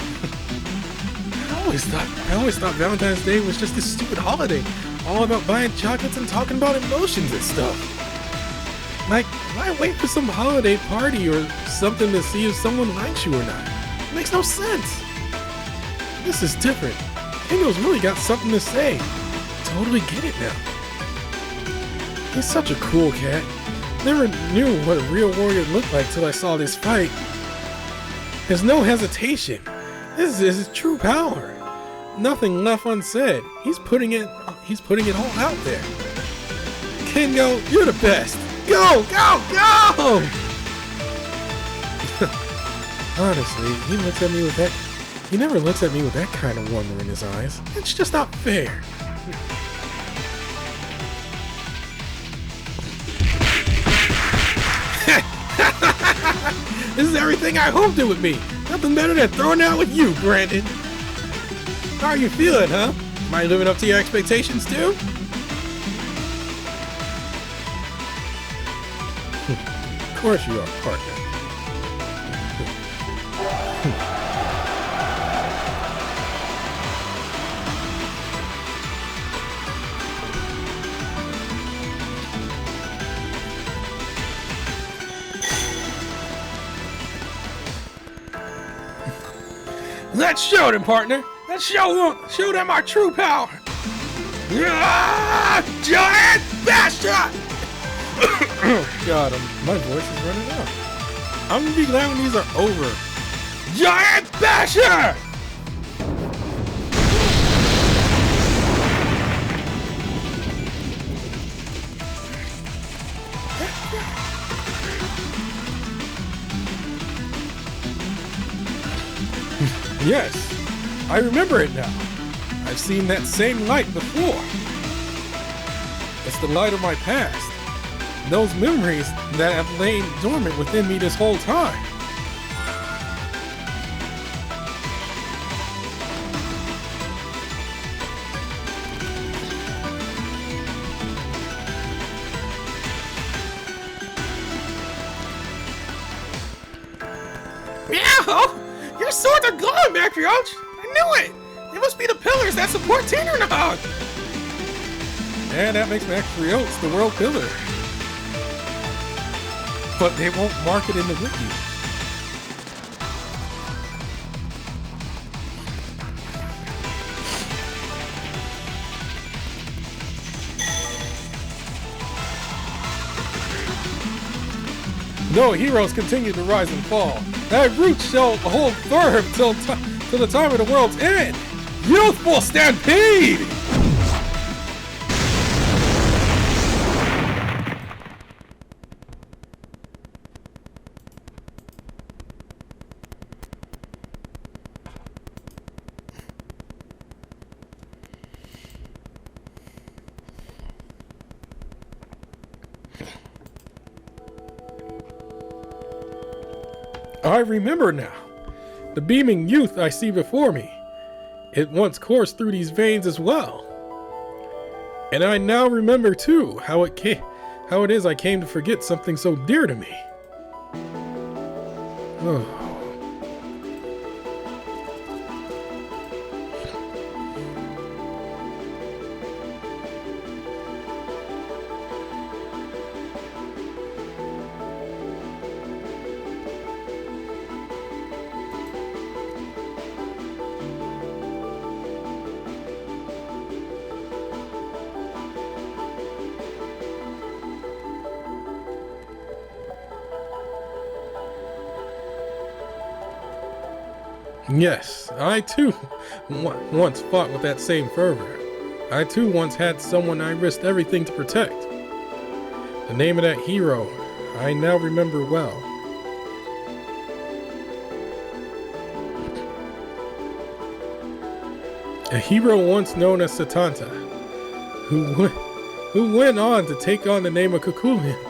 I always thought Valentine's Day was just this stupid holiday, all about buying chocolates and talking about emotions and stuff. Like, why wait for some holiday party or something to see if someone likes you or not? It makes no sense. This is different. Kengo's really got something to say. Totally get it now. He's such a cool cat. Never knew what a real warrior looked like till I saw this fight. There's no hesitation. This is his true power. Nothing left unsaid. He's putting it all out there. Kengo, you're the best. Go, go, go! Honestly, he never looks at me with that kind of wonder in his eyes. It's just not fair. This is everything I hoped it would be. Nothing better than throwing out with you, Brandon. How are you feeling, huh? Am I living up to your expectations too? Of course you are, partner. Let's show them, partner. Let's show them our true power. Giant bastard! God, my voice is running out. I'm gonna be glad when these are over. Giant basher! Yes, I remember it now. I've seen that same light before. It's the light of my past. Those memories that have lain dormant within me this whole time. Meow! Your swords are glowing, MacRoich! I knew it! They must be the pillars that support Tindernog! And that makes MacRoich the world pillar. But they won't mark it in the wiki. No, heroes continue to rise and fall. That root shall hold firm till the time of the world's end. Youthful stampede! I remember now. The beaming youth I see before me. It once coursed through these veins as well. And I now remember too how it is I came to forget something so dear to me. Oh. Yes, I too once fought with that same fervor. I too once had someone I risked everything to protect. The name of that hero I now remember well. A hero once known as Satanta, who went on to take on the name of Kukulian.